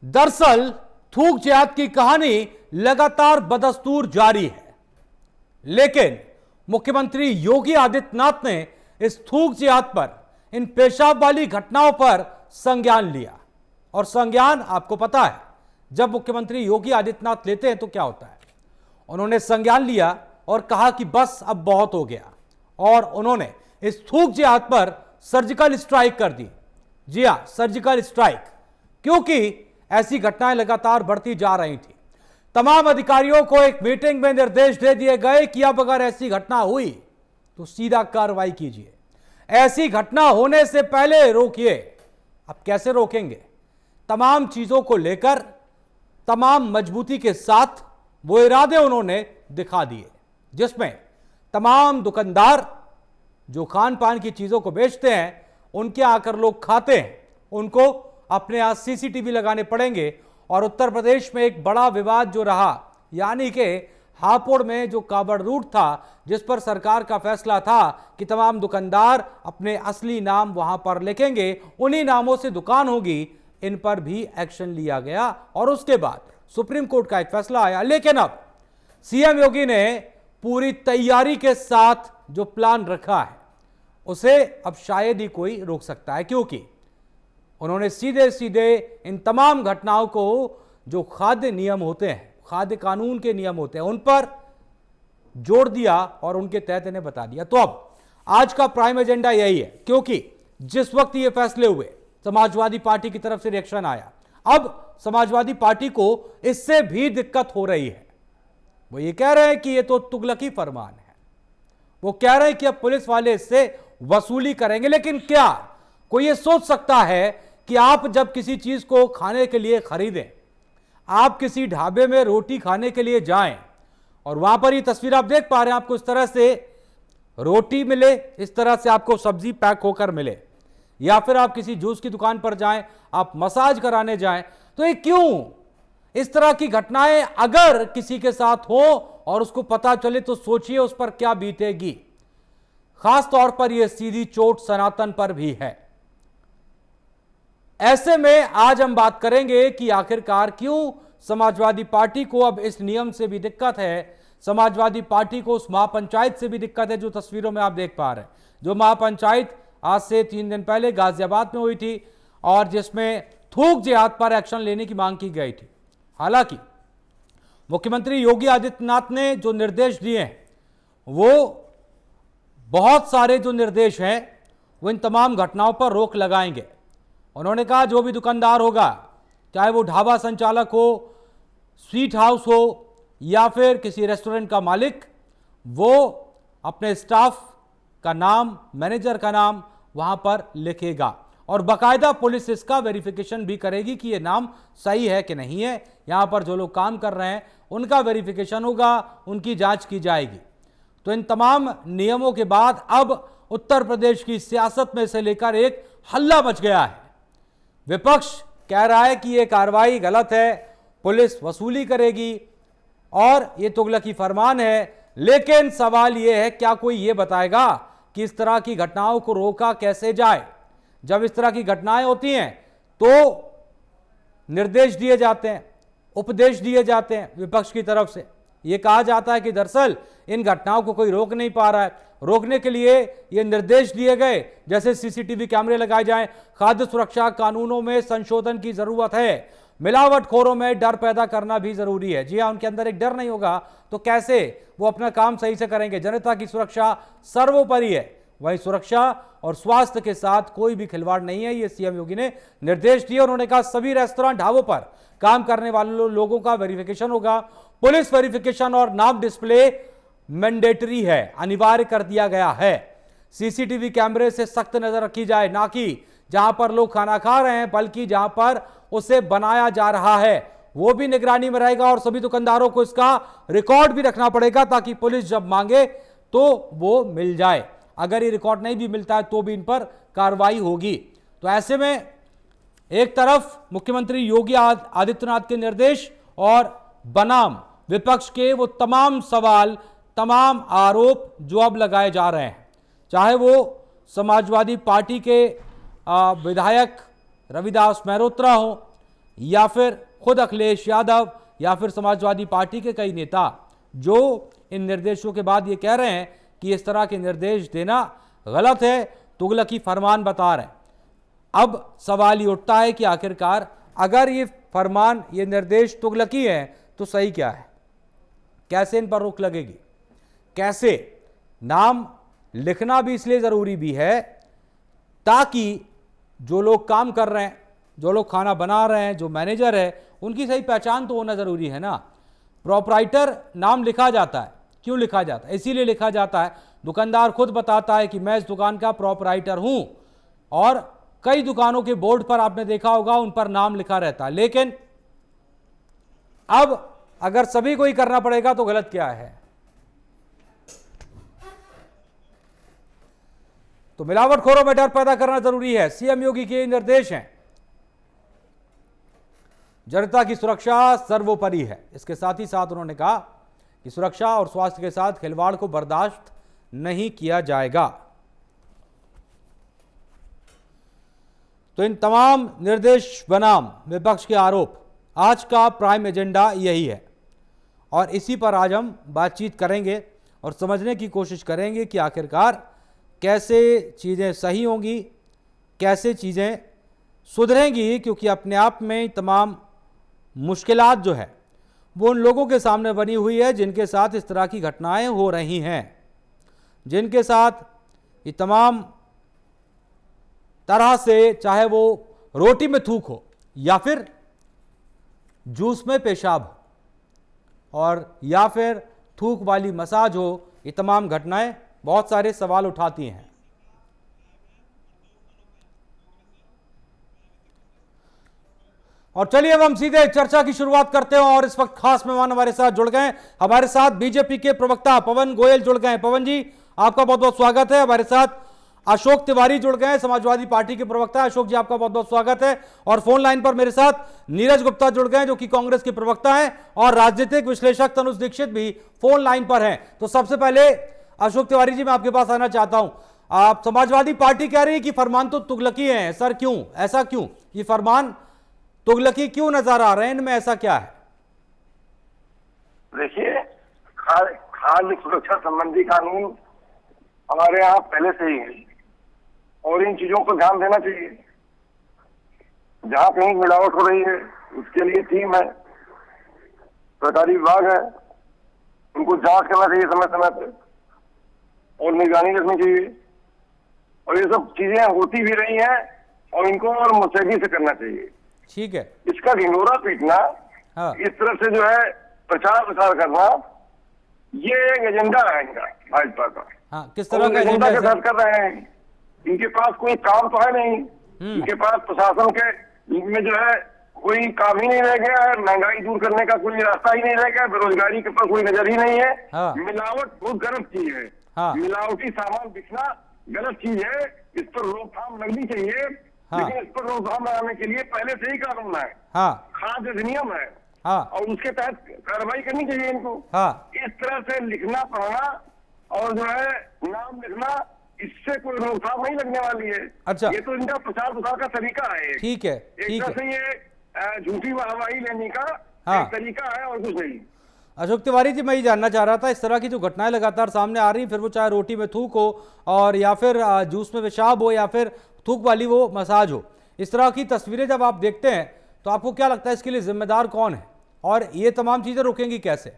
दरअसल थूक जिहाद की कहानी लगातार बदस्तूर जारी है, लेकिन मुख्यमंत्री योगी आदित्यनाथ ने इस थूक जिहाद पर, इन पेशाब वाली घटनाओं पर संज्ञान लिया। और संज्ञान आपको पता है, जब मुख्यमंत्री योगी आदित्यनाथ लेते हैं तो क्या होता है। उन्होंने संज्ञान लिया और कहा कि बस अब बहुत हो गया, और उन्होंने इस थूक जिहाद पर सर्जिकल स्ट्राइक कर दी। जी हां, सर्जिकल स्ट्राइक, क्योंकि ऐसी घटनाएं लगातार बढ़ती जा रही थी। तमाम अधिकारियों को एक मीटिंग में निर्देश दे दिए गए कि अब अगर ऐसी घटना हुई तो सीधा कार्रवाई कीजिए, ऐसी घटना होने से पहले रोकिए। अब कैसे रोकेंगे? तमाम चीजों को लेकर तमाम मजबूती के साथ वो इरादे उन्होंने दिखा दिए, जिसमें तमाम दुकानदार जो खान पान की चीजों को बेचते हैं, उनके आकर लोग खाते हैं, उनको अपने यहां सीसीटीवी लगाने पड़ेंगे। और उत्तर प्रदेश में एक बड़ा विवाद जो रहा, यानी कि हापुड़ में जो कावड़ रूट था, जिस पर सरकार का फैसला था कि तमाम दुकानदार अपने असली नाम वहां पर लिखेंगे, उन्हीं नामों से दुकान होगी, इन पर भी एक्शन लिया गया। और उसके बाद सुप्रीम कोर्ट का एक फैसला आया। लेकिन अब सीएम योगी ने पूरी तैयारी के साथ जो प्लान रखा है, उसे अब शायद ही कोई रोक सकता है, क्योंकि उन्होंने सीधे सीधे इन तमाम घटनाओं को जो खाद्य नियम होते हैं, खाद्य कानून के नियम होते हैं, उन पर जोड़ दिया और उनके तहत इन्हें बता दिया। तो अब आज का प्राइम एजेंडा यही है, क्योंकि जिस वक्त ये फैसले हुए, समाजवादी पार्टी की तरफ से रिएक्शन आया। अब समाजवादी पार्टी को इससे भी दिक्कत हो रही है। वो ये कह रहे हैं कि ये तो तुगलकी फरमान है। वो कह रहे हैं कि अब पुलिस वाले इससे वसूली करेंगे। लेकिन क्या कोई ये सोच सकता है कि आप जब किसी चीज को खाने के लिए खरीदें, आप किसी ढाबे में रोटी खाने के लिए जाएं और वहां पर ये तस्वीर आप देख पा रहे हैं, आपको इस तरह से रोटी मिले, इस तरह से आपको सब्जी पैक होकर मिले, या फिर आप किसी जूस की दुकान पर जाएं, आप मसाज कराने जाएं, तो ये क्यों? इस तरह की घटनाएं अगर किसी के साथ हो और उसको पता चले तो सोचिए उस पर क्या बीतेगी। खास तौर पर यह सीधी चोट सनातन पर भी है। ऐसे में आज हम बात करेंगे कि आखिरकार क्यों समाजवादी पार्टी को अब इस नियम से भी दिक्कत है, समाजवादी पार्टी को उस महापंचायत से भी दिक्कत है जो तस्वीरों में आप देख पा रहे हैं। जो महापंचायत आज से 3 दिन पहले गाजियाबाद में हुई थी और जिसमें थूक जिहाद पर एक्शन लेने की मांग की गई थी। हालांकि मुख्यमंत्री योगी आदित्यनाथ ने जो निर्देश दिए हैं, वो बहुत सारे जो निर्देश हैं वो इन तमाम घटनाओं पर रोक लगाएंगे। उन्होंने कहा जो भी दुकानदार होगा, चाहे वो ढाबा संचालक हो, स्वीट हाउस हो, या फिर किसी रेस्टोरेंट का मालिक, वो अपने स्टाफ का नाम, मैनेजर का नाम वहां पर लिखेगा और बाकायदा पुलिस इसका वेरिफिकेशन भी करेगी कि ये नाम सही है कि नहीं है। यहां पर जो लोग काम कर रहे हैं उनका वेरिफिकेशन होगा, उनकी जांच की जाएगी। तो इन तमाम नियमों के बाद अब उत्तर प्रदेश की सियासत में से लेकर एक हल्ला मच गया है। विपक्ष कह रहा है कि यह कार्रवाई गलत है, पुलिस वसूली करेगी और यह तुगलकी फरमान है। लेकिन सवाल यह है, क्या कोई यह बताएगा कि इस तरह की घटनाओं को रोका कैसे जाए? जब इस तरह की घटनाएं होती हैं तो निर्देश दिए जाते हैं, उपदेश दिए जाते हैं विपक्ष की तरफ से। यह कहा जाता है कि दरअसल इन घटनाओं को कोई रोक नहीं पा रहा है, रोकने के लिए ये निर्देश दिए गए, जैसे सीसीटीवी कैमरे लगाए जाएं, खाद्य सुरक्षा कानूनों में संशोधन की जरूरत है, मिलावटखोरों में डर पैदा करना भी जरूरी है। जी हां, उनके अंदर एक डर नहीं होगा तो कैसे वो अपना काम सही से करेंगे? जनता की सुरक्षा सर्वोपरि है, वही सुरक्षा और स्वास्थ्य के साथ कोई भी खिलवाड़ नहीं है। ये सीएम योगी ने निर्देश दिए। उन्होंने कहा सभी रेस्तरां, ढाबों पर काम करने वाले लोगों का वेरिफिकेशन होगा, पुलिस वेरिफिकेशन और नाम डिस्प्ले मैंडेटरी है, अनिवार्य कर दिया गया है। सीसीटीवी कैमरे से सख्त नजर रखी जाए, ना कि जहां पर लोग खाना खा रहे हैं बल्कि जहां पर उसे बनाया जा रहा है वो भी निगरानी में रहेगा। और सभी दुकानदारों को इसका रिकॉर्ड भी रखना पड़ेगा ताकि पुलिस जब मांगे तो वो मिल जाए। अगर ये रिकॉर्ड नहीं भी मिलता है तो भी इन पर कार्रवाई होगी। तो ऐसे में एक तरफ मुख्यमंत्री योगी आदित्यनाथ के निर्देश और बनाम विपक्ष के वो तमाम सवाल, तमाम आरोप जो अब लगाए जा रहे हैं, चाहे वो समाजवादी पार्टी के विधायक रविदास मेहरोत्रा हो, या फिर खुद अखिलेश यादव या फिर समाजवादी पार्टी के कई नेता जो इन निर्देशों के बाद ये कह रहे हैं कि इस तरह के निर्देश देना गलत है, तुगलकी फरमान बता रहे हैं। अब सवाल ये उठता है कि आखिरकार अगर ये फरमान, ये निर्देश तुगलकी है तो सही क्या है, कैसे इन पर रोक लगेगी, कैसे? नाम लिखना भी इसलिए ज़रूरी भी है ताकि जो लोग काम कर रहे हैं, जो लोग खाना बना रहे हैं, जो मैनेजर है, उनकी सही पहचान तो होना ज़रूरी है ना। प्रोपराइटर नाम लिखा जाता है, क्यों लिखा जाता है? इसीलिए लिखा जाता है, दुकानदार खुद बताता है कि मैं इस दुकान का प्रोपराइटर हूं, और कई दुकानों के बोर्ड पर आपने देखा होगा उन पर नाम लिखा रहता है। लेकिन अब अगर सभी को ही करना पड़ेगा तो गलत क्या है? तो मिलावटखोरों में डर पैदा करना जरूरी है, सीएम योगी के निर्देश हैं। जनता की सुरक्षा सर्वोपरि है। इसके साथ ही साथ उन्होंने कहा कि सुरक्षा और स्वास्थ्य के साथ खिलवाड़ को बर्दाश्त नहीं किया जाएगा। तो इन तमाम निर्देश बनाम विपक्ष के आरोप, आज का प्राइम एजेंडा यही है और इसी पर आज हम बातचीत करेंगे और समझने की कोशिश करेंगे कि आखिरकार कैसे चीज़ें सही होंगी, कैसे चीज़ें सुधरेंगी, क्योंकि अपने आप में तमाम मुश्किलात जो है वो उन लोगों के सामने बनी हुई है जिनके साथ इस तरह की घटनाएं हो रही हैं, जिनके साथ ये तमाम तरह से, चाहे वो रोटी में थूक हो या फिर जूस में पेशाब हो और या फिर थूक वाली मसाज हो, ये तमाम घटनाएं बहुत सारे सवाल उठाती हैं। और चलिए अब हम सीधे चर्चा की शुरुआत करते हैं और इस वक्त खास मेहमान हमारे साथ जुड़ गए। हमारे साथ बीजेपी के प्रवक्ता पवन गोयल जुड़ गए। पवन जी, आपका बहुत बहुत स्वागत है। हमारे साथ अशोक तिवारी जुड़ गए, समाजवादी पार्टी के प्रवक्ता। अशोक जी, आपका बहुत बहुत स्वागत है। और फोन लाइन पर मेरे साथ नीरज गुप्ता जुड़ गए जो कि कांग्रेस के प्रवक्ता हैं, और राजनीतिक विश्लेषक तनुज दीक्षित भी फोन लाइन पर हैं। तो सबसे पहले अशोक तिवारी जी, मैं आपके पास आना चाहता हूं। आप, समाजवादी पार्टी कह रही है कि फरमान तो तुगलकी है, सर क्यों, ऐसा क्यों? ये फरमान तुगलकी क्यों नजर आ रहे हैं, इनमें ऐसा क्या है? देखिए, खाद्य सुरक्षा संबंधी कानून हमारे यहाँ पहले से ही है और इन चीजों पर ध्यान देना चाहिए। जहाँ कहीं मिलावट हो रही है उसके लिए टीम है, सरकारी विभाग है, उनको जांच करना चाहिए समय समय पे और निगरानी रखनी चाहिए। और ये सब चीजें होती भी रही हैं और इनको और मुस्तैदी से करना चाहिए। ठीक है। इसका ढिंढोरा पीटना, हाँ। इस तरह से जो है प्रचार प्रसार करना, ये एक एजेंडा है इनका, भाजपा का। हाँ, किस तरह का एजेंडा के साथ कर रहे हैं। इनके पास कोई काम तो है नहीं, इनके पास प्रशासन के में जो है कोई काम ही नहीं रह गया है, महंगाई दूर करने का कोई रास्ता ही नहीं रह गया, बेरोजगारी के ऊपर कोई नजर ही नहीं है। हाँ। मिलावट बहुत गलत चीज है। हाँ। मिलावटी सामान बिकना गलत चीज है, इस पर रोकथाम लगनी चाहिए। हाँ। लेकिन इस पर रोकथाम लगाने के लिए पहले से ही कानून है। हाँ। खाद्य अधिनियम है। हाँ। और उसके तहत कार्रवाई करनी चाहिए इनको। हाँ। इस तरह से लिखना पढ़ना और जो है नाम लिखना, इससे कोई रोकथाम नहीं लगने वाली है। अच्छा। ये तो इनका प्रचार प्रसार का तरीका है। ठीक है, एक ठीक तरह है। से ये झूठी वाहवाही लेने का हाँ। एक तरीका है और कुछ नहीं। अशोक तिवारी जी, मैं ये जानना चाह रहा था, इस तरह की जो घटनाएं लगातार सामने आ रही, फिर वो चाहे रोटी में थूक हो और या फिर जूस में पेशाब हो या फिर थूक वाली वो मसाज हो, इस तरह की तस्वीरें जब आप देखते हैं तो आपको क्या लगता है इसके लिए जिम्मेदार कौन है और ये तमाम चीजें रोकेंगी कैसे?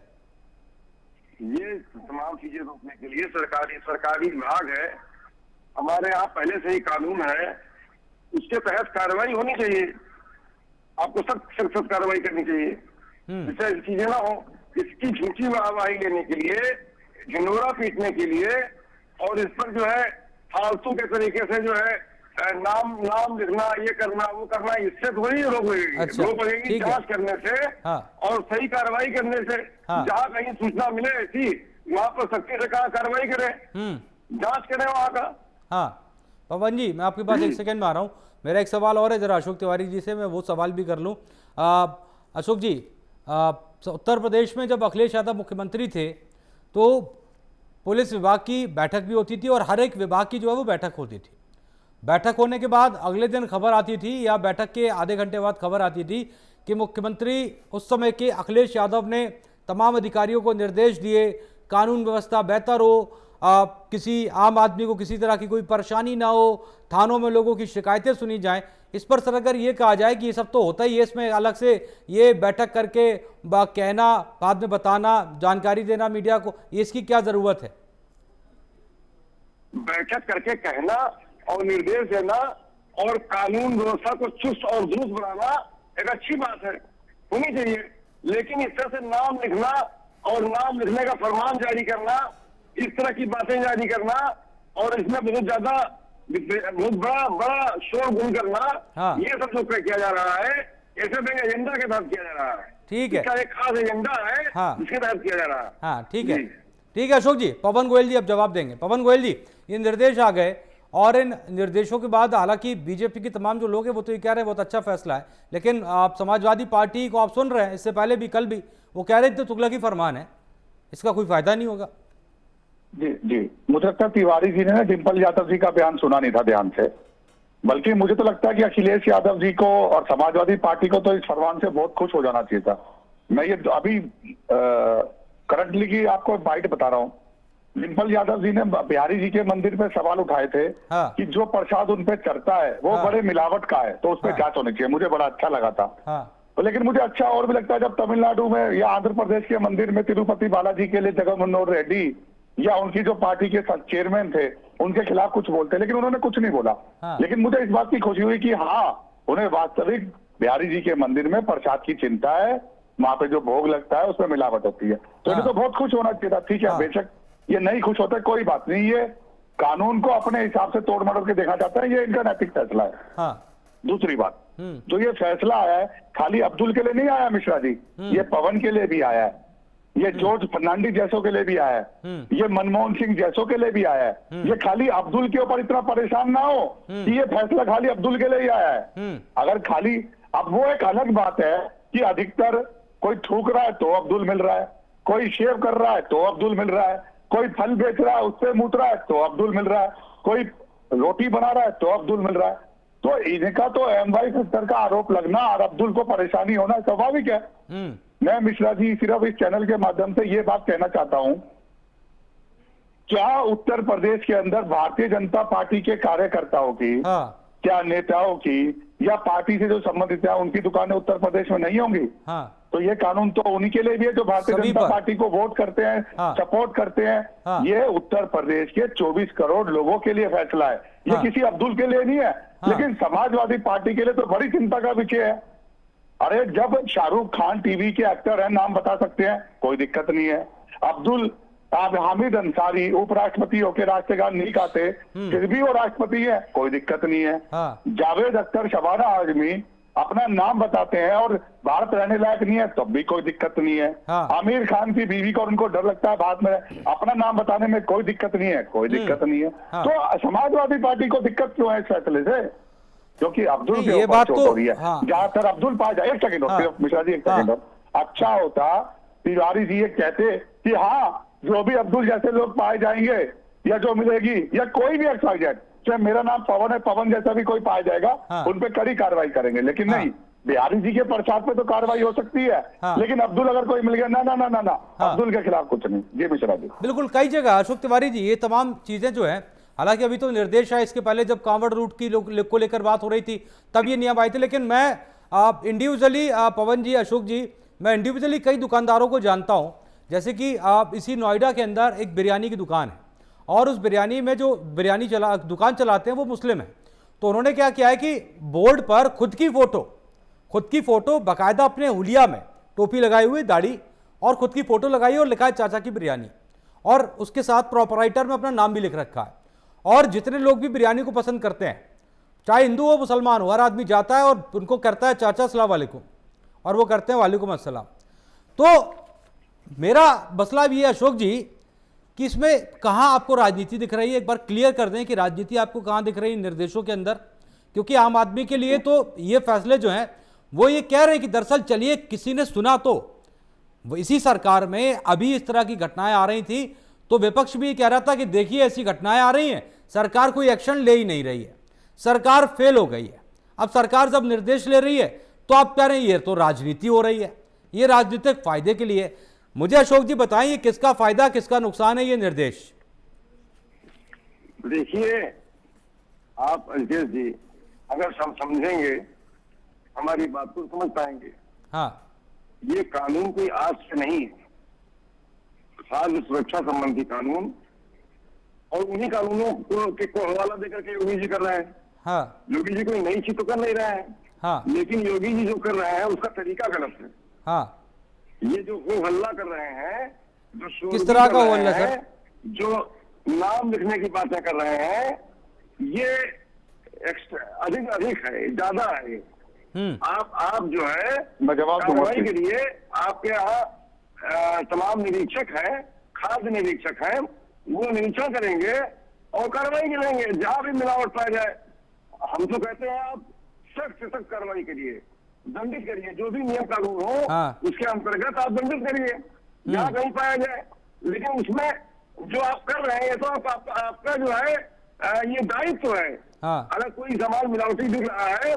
ये तमाम चीजें रोकने के लिए सरकारी विभाग है, हमारे यहाँ पहले से ही कानून है, उसके तहत कार्रवाई होनी चाहिए। आपको सख्त कार्रवाई करनी चाहिए, जिससे चीजें ना हो। इसकी झूठी वाहवाही लेने के लिए, ढिंढोरा पीटने के लिए और इस पर जो है फालतू के तरीके से जो है नाम लिखना, ये करना वो करना, इससे थोड़ी रोक लगेगी। अच्छा, रोक लगेगी जांच करने से। हाँ। और सही कार्रवाई करने से। हाँ। जहाँ कहीं सूचना मिले ऐसी, वहाँ पर सख्ती से कहा कार्रवाई करें, जांच करें वहाँ का। हाँ पवन जी, मैं आपके पास एक सेकंड में आ रहा हूँ। मेरा एक सवाल और है, जरा अशोक तिवारी जी से मैं वो सवाल भी कर लूँ। अशोक जी, उत्तर प्रदेश में जब अखिलेश यादव मुख्यमंत्री थे तो पुलिस विभाग की बैठक भी होती थी और हर एक विभाग की जो है वो बैठक होती थी। बैठक होने के बाद अगले दिन खबर आती थी या बैठक के आधे घंटे बाद खबर आती थी कि मुख्यमंत्री उस समय के अखिलेश यादव ने तमाम अधिकारियों को निर्देश दिए, कानून व्यवस्था बेहतर हो, किसी आम आदमी को किसी तरह की कोई परेशानी ना हो, थानों में लोगों की शिकायतें सुनी जाएं। इस पर सर अगर ये कहा जाए कि ये सब तो होता ही है, इसमें अलग से ये बैठक करके कहना, बाद में बताना, जानकारी देना मीडिया को, ये इसकी क्या जरूरत है? बैठक करके कहना और निर्देश देना और कानून व्यवस्था को चुस्त और दुरुस्त बनाना एक अच्छी बात है, होनी चाहिए। लेकिन इस तरह से नाम लिखना और नाम लिखने का फरमान जारी करना, इस तरह की बातें जारी करना और इसमें बहुत बड़ा शोरगुल करना, हाँ। ये सब जो किया जा रहा है ऐसे में एजेंडा के तहत किया जा रहा है। ठीक है, इसका एक खास एजेंडा है, हाँ। जिसके तहत किया जा रहा है। हाँ ठीक है, ठीक है अशोक जी। पवन गोयल जी अब जवाब देंगे। पवन गोयल जी, ये निर्देश आ गए और इन निर्देशों के बाद हालांकि बीजेपी के तमाम जो लोग हैं वो तो ये कह रहे हैं बहुत अच्छा फैसला है, लेकिन आप समाजवादी पार्टी को आप सुन रहे हैं, इससे पहले भी कल भी वो कह रहे थे तुगलकी फरमान है, इसका कोई फायदा नहीं होगा। जी जी, मुझे लगता है तिवारी जी ने ना डिम्पल यादव जी का बयान सुना नहीं था ध्यान से, बल्कि मुझे तो लगता है कि अखिलेश यादव जी को और समाजवादी पार्टी को तो इस फरमान से बहुत खुश हो जाना चाहिए था। मैं ये अभी करंटली की आपको बाइट बता रहा हूँ। डिम्पल यादव जी ने बिहारी जी के मंदिर पे सवाल उठाए थे, हाँ। कि जो प्रसाद उन पे चढ़ता है वो हाँ। बड़े मिलावट का है, तो उस पर हाँ। जांच होनी चाहिए। मुझे बड़ा अच्छा लगा था। हाँ। तो लेकिन मुझे अच्छा और भी लगता है जब तमिलनाडु में या आंध्र प्रदेश के मंदिर में तिरुपति बालाजी के लिए जगनमोहन रेड्डी या उनकी जो पार्टी के चेयरमैन थे उनके खिलाफ कुछ बोलते, लेकिन उन्होंने कुछ नहीं बोला। हाँ। लेकिन मुझे इस बात की खुशी हुई कि हाँ, उन्हें वास्तविक बिहारी जी के मंदिर में प्रसाद की चिंता है, वहां पे जो भोग लगता है उसमें मिलावट होती है, तो इन्हें तो बहुत खुश होना चाहिए था। ठीक है, बेशक ये नहीं खुश होता, कोई बात नहीं, ये कानून को अपने हिसाब से तोड़ मरोड़ के देखा जाता है, ये इनका नैतिक फैसला है। हाँ। दूसरी बात, जो ये फैसला आया है खाली अब्दुल के लिए नहीं आया मिश्रा जी, ये पवन के लिए भी आया है, ये जॉर्ज फर्नांडिस जैसों के लिए भी आया है, ये मनमोहन सिंह जैसों के लिए भी आया है। ये खाली अब्दुल के ऊपर इतना परेशान ना हो कि ये फैसला खाली अब्दुल के लिए ही आया है। अगर खाली, अब वो एक अलग बात है कि अधिकतर कोई थूक रहा है तो अब्दुल मिल रहा है, कोई शेव कर रहा है तो अब्दुल मिल रहा है, कोई फल बेच रहा है उससे मूत रहा है तो अब्दुल मिल रहा है, कोई रोटी बना रहा है तो अब्दुल मिल रहा है। तो इनका तो MY सेक्टर का आरोप लगना और अब्दुल को परेशानी होना स्वाभाविक है। मैं मिश्रा जी सिर्फ इस चैनल के माध्यम से ये बात कहना चाहता हूं, क्या उत्तर प्रदेश के अंदर भारतीय जनता पार्टी के कार्यकर्ताओं की, क्या नेताओं की या पार्टी से जो संबंधित है उनकी दुकानें उत्तर प्रदेश में नहीं होंगी? तो ये कानून तो उन्हीं के लिए भी है जो भारतीय जनता पार्टी को वोट करते हैं, सपोर्ट करते हैं। ये उत्तर प्रदेश के 24 करोड़ लोगों के लिए फैसला है, ये किसी अब्दुल के लिए नहीं है। लेकिन समाजवादी पार्टी के लिए तो बड़ी चिंता का विषय है। अरे जब शाहरुख खान टीवी के एक्टर हैं, नाम बता सकते हैं, कोई दिक्कत नहीं है। अब्दुल हामिद अंसारी उपराष्ट्रपति होकर राष्ट्रगान नहीं गाते, फिर भी वो राष्ट्रपति है, कोई दिक्कत नहीं है। जावेद अख्तर, शबाना आजमी अपना नाम बताते हैं और भारत रहने लायक नहीं है, तब भी कोई दिक्कत नहीं है। आमिर खान की बीवी को उनको डर लगता है भारत में, अपना नाम बताने में कोई दिक्कत नहीं है, कोई दिक्कत नहीं है। तो समाजवादी पार्टी को दिक्कत क्यों है इस फैसले से? क्योंकि अब्दुल के ऊपर चोट हो रही है। ज्यादातर अब्दुल पाया जाए, एक सेकंड और मिश्रा जी, एक सेकंड और, अच्छा होता तिवारी जी ये कहते कि हाँ जो भी अब्दुल जैसे लोग पाए जाएंगे या जो मिलेगी या कोई भी XYZ, चाहे मेरा नाम पवन है, पवन जैसा भी कोई पाया जाएगा, उन पे कड़ी कार्रवाई करेंगे। लेकिन नहीं, बिहारी जी के प्रसाद पे तो कार्रवाई हो सकती है, लेकिन अब्दुल अगर कोई मिल गया, ना ना ना ना ना, अब्दुल के खिलाफ कुछ नहीं। जी मिश्रा जी, बिल्कुल कई जगह अशोक तिवारी जी ये तमाम चीजें जो है, हालांकि अभी तो निर्देश है, इसके पहले जब कांवड़ रूट की को लेकर बात हो रही थी तब ये नियम आए थे। लेकिन मैं इंडिविजुअली पवन जी, अशोक जी, मैं इंडिविजुअली कई दुकानदारों को जानता हूं, जैसे कि आप इसी नोएडा के अंदर एक बिरयानी की दुकान है और उस बिरयानी में जो बिरयानी दुकान चलाते हैं वो मुस्लिम है। तो उन्होंने क्या किया है कि बोर्ड पर खुद की फोटो बाकायदा अपने हुलिया में टोपी लगाई हुई, दाढ़ी और खुद की फोटो लगाई और लिखा है चाचा की बिरयानी, और उसके साथ प्रोपराइटर में अपना नाम भी लिख रखा है। और जितने लोग भी बिरयानी को पसंद करते हैं, चाहे हिंदू हो मुसलमान हो, हर आदमी जाता है और उनको करता है चाचा अस्सलाम वालेकुम, और वो करते हैं वालेकुम अस्सलाम। तो मेरा मसला भी है अशोक जी कि इसमें कहाँ आपको राजनीति दिख रही है, एक बार क्लियर कर दें कि राजनीति आपको कहाँ दिख रही है निर्देशों के अंदर, क्योंकि आम आदमी के लिए तो ये फैसले जो हैं वो ये कह रहे हैं कि दरअसल चलिए किसी ने सुना तो इसी सरकार में अभी इस तरह की घटनाएं आ रही थी तो विपक्ष भी कह रहा था कि देखिए ऐसी घटनाएं आ रही हैं, सरकार कोई एक्शन ले ही नहीं रही है, सरकार फेल हो गई है। अब सरकार जब निर्देश ले रही है तो आप कह रहे हैं ये तो राजनीति हो रही है, ये राजनीतिक फायदे के लिए। मुझे अशोक जी बताएं, ये किसका फायदा किसका नुकसान है ये निर्देश? देखिए आप अजय जी, अगर हम समझेंगे हमारी बात को समझ पाएंगे। हाँ, ये कानून कोई आज से नहीं है, खाद्य सुरक्षा संबंधी कानून, और उन्हीं कानूनों को हवाला देकर के योगी जी कर रहे हैं। हाँ, योगी जी कोई नई चीज तो कर नहीं रहे हैं। हाँ, लेकिन योगी जी जो कर रहे हैं उसका तरीका गलत है। हाँ, ये जो हो हल्ला कर रहे हैं, जो किस तरह का हो हल्ला सर? जो नाम लिखने की बातें कर रहे हैं, ये अधिक है, ज्यादा है। आप जो है कार्रवाई के लिए आपके यहाँ तमाम निरीक्षक हैं, खाद्य निरीक्षक हैं, वो निरीक्षण करेंगे और कार्रवाई करेंगे जहां भी मिलावट पाया जाए। हम तो कहते हैं आप सख्त से सख्त कार्रवाई करिए, दंडित करिए, जो भी नियम कानून हो उसके अंतर्गत आप दंडित करिए जहां कहीं पाया जाए। लेकिन उसमें जो आप कर रहे हैं, तो आपका जो है ये दायित्व है। अगर कोई सामान मिलावटी दिख रहा है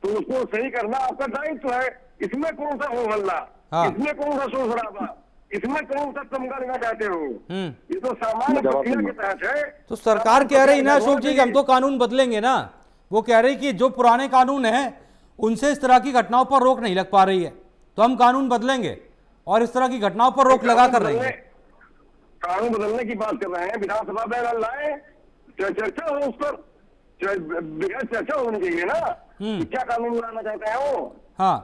तो उसको सही करना आपका दायित्व है। इसमें कौन सा हो हल्ला, इसमें कौन सा शोर शराबा, इसमें कौन सा तमगा लेना चाहते हो? ये तो सामान्य प्रक्रिया के तहत है। तो सरकार कह रही ना अशोक जी कि हम तो कानून बदलेंगे ना, वो कह रही कि जो पुराने कानून हैं उनसे इस तरह की घटनाओं पर रोक नहीं लग पा रही है, तो हम कानून बदलेंगे और इस तरह की घटनाओं पर रोक लगा कर रही है। कानून बदलने की बात कर रहे हैं, विधानसभा में लाए, चर्चा हो उस पर, चर्चा होनी चाहिए ना, क्या कानून लाना चाहते हैं वो। हाँ,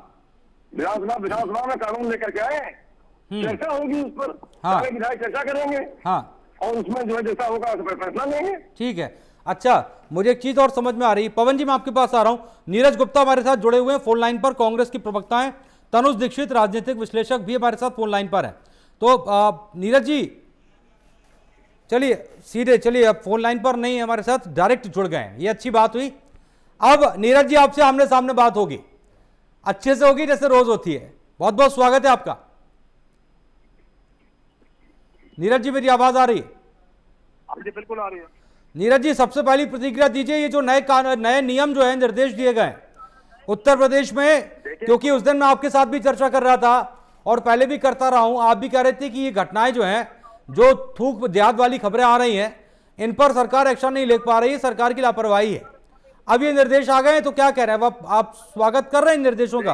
विधानसभा में कानून लेकर के आए, चर्चा होगी उस पर। हाँ, विधायक चर्चा करेंगे। हाँ, और उसमें जो है जैसा होगा उस पर फैसला लेंगे। ठीक है। अच्छा, मुझे एक चीज और समझ में आ रही है, पवन जी मैं आपके पास आ रहा हूं। नीरज गुप्ता हमारे साथ जुड़े हुए हैं फोन लाइन पर, कांग्रेस की प्रवक्ता हैं। तनुज दीक्षित राजनीतिक विश्लेषक भी हमारे साथ फोन लाइन पर है। तो नीरज जी चलिए सीधे चलिए, अब फोन लाइन पर नहीं है हमारे साथ, डायरेक्ट जुड़ गए हैं, ये अच्छी बात हुई। अब नीरज जी आपसे आमने सामने बात होगी, अच्छे से होगी जैसे रोज होती है। बहुत बहुत स्वागत है आपका। नीरज जी मेरी आवाज आ रही है? जी बिल्कुल आ रही है। नीरज जी सबसे पहली प्रतिक्रिया दीजिए, ये जो नए नियम जो है निर्देश दिए गए उत्तर प्रदेश में, क्योंकि उस दिन मैं आपके साथ भी चर्चा कर रहा था और पहले भी करता रहा हूं, आप भी कह रहे थे कि ये घटनाएं जो हैं, जो थूक देहात वाली खबरें आ रही हैं, इन पर सरकार एक्शन नहीं ले पा रही है, सरकार की लापरवाही है। अब ये निर्देश आ गए हैं तो क्या कह रहे हैं आप स्वागत कर रहे हैं इन निर्देशों का?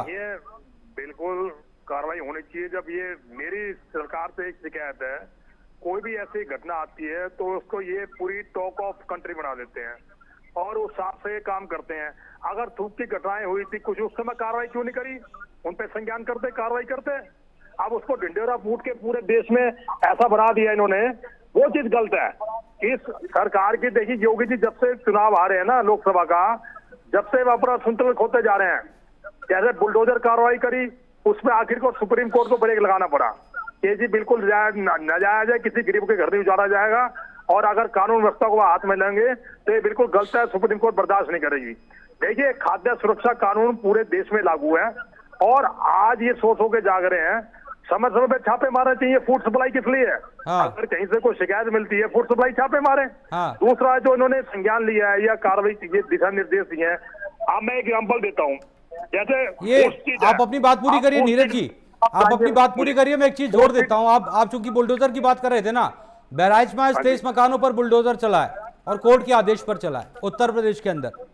बिल्कुल कार्रवाई होनी चाहिए। जब ये मेरी सरकार से एक शिकायत है, कोई भी ऐसी घटना आती है तो उसको ये पूरी टॉक ऑफ कंट्री बना देते हैं और उस हिसाब से काम करते हैं। अगर थूक की घटनाएं हुई थी कुछ, उस समय कार्रवाई क्यों नहीं करी? उन पे संज्ञान करते, कार्रवाई करते। अब उसको ढिंढोरा फूट के पूरे देश में ऐसा बना दिया इन्होंने, वो चीज गलत है। इस सरकार की देखिए, योगी जी जब से चुनाव आ रहे हैं ना लोकसभा का, जब से अपना संतुलन खोते जा रहे हैं, जैसे बुलडोजर कार्रवाई करी, उसमें आखिर को सुप्रीम कोर्ट को ब्रेक लगाना पड़ा कि जी बिल्कुल नाजायज है, किसी गरीब के घर नहीं उजाड़ा जाएगा, और अगर कानून व्यवस्था को हाथ में लेंगे तो ये बिल्कुल गलत है, सुप्रीम कोर्ट बर्दाश्त नहीं करेगी। देखिए खाद्य सुरक्षा कानून पूरे देश में लागू है और आज ये सोच होकर जाग रहे हैं, समय समय पे छापे मारने चाहिए। फूड सप्लाई किस लिए है? हाँ। अगर कहीं से कोई शिकायत मिलती है, फूड सप्लाई छापे मारे। हाँ। दूसरा जो इन्होंने संज्ञान लिया है या कार्रवाई दिशा निर्देश दिए हैं, अब मैं एग्जाम्पल देता हूँ। जैसे ये आप अपनी बात पूरी करिए नीरज जी, आप अपनी बात पूरी करिए, मैं एक चीज जोड़ देता हूँ। आप चूंकि बुलडोजर की बात कर रहे थे ना, बहराइच में 23 मकानों पर बुलडोजर चला है और कोर्ट के आदेश पर चला है उत्तर प्रदेश के अंदर।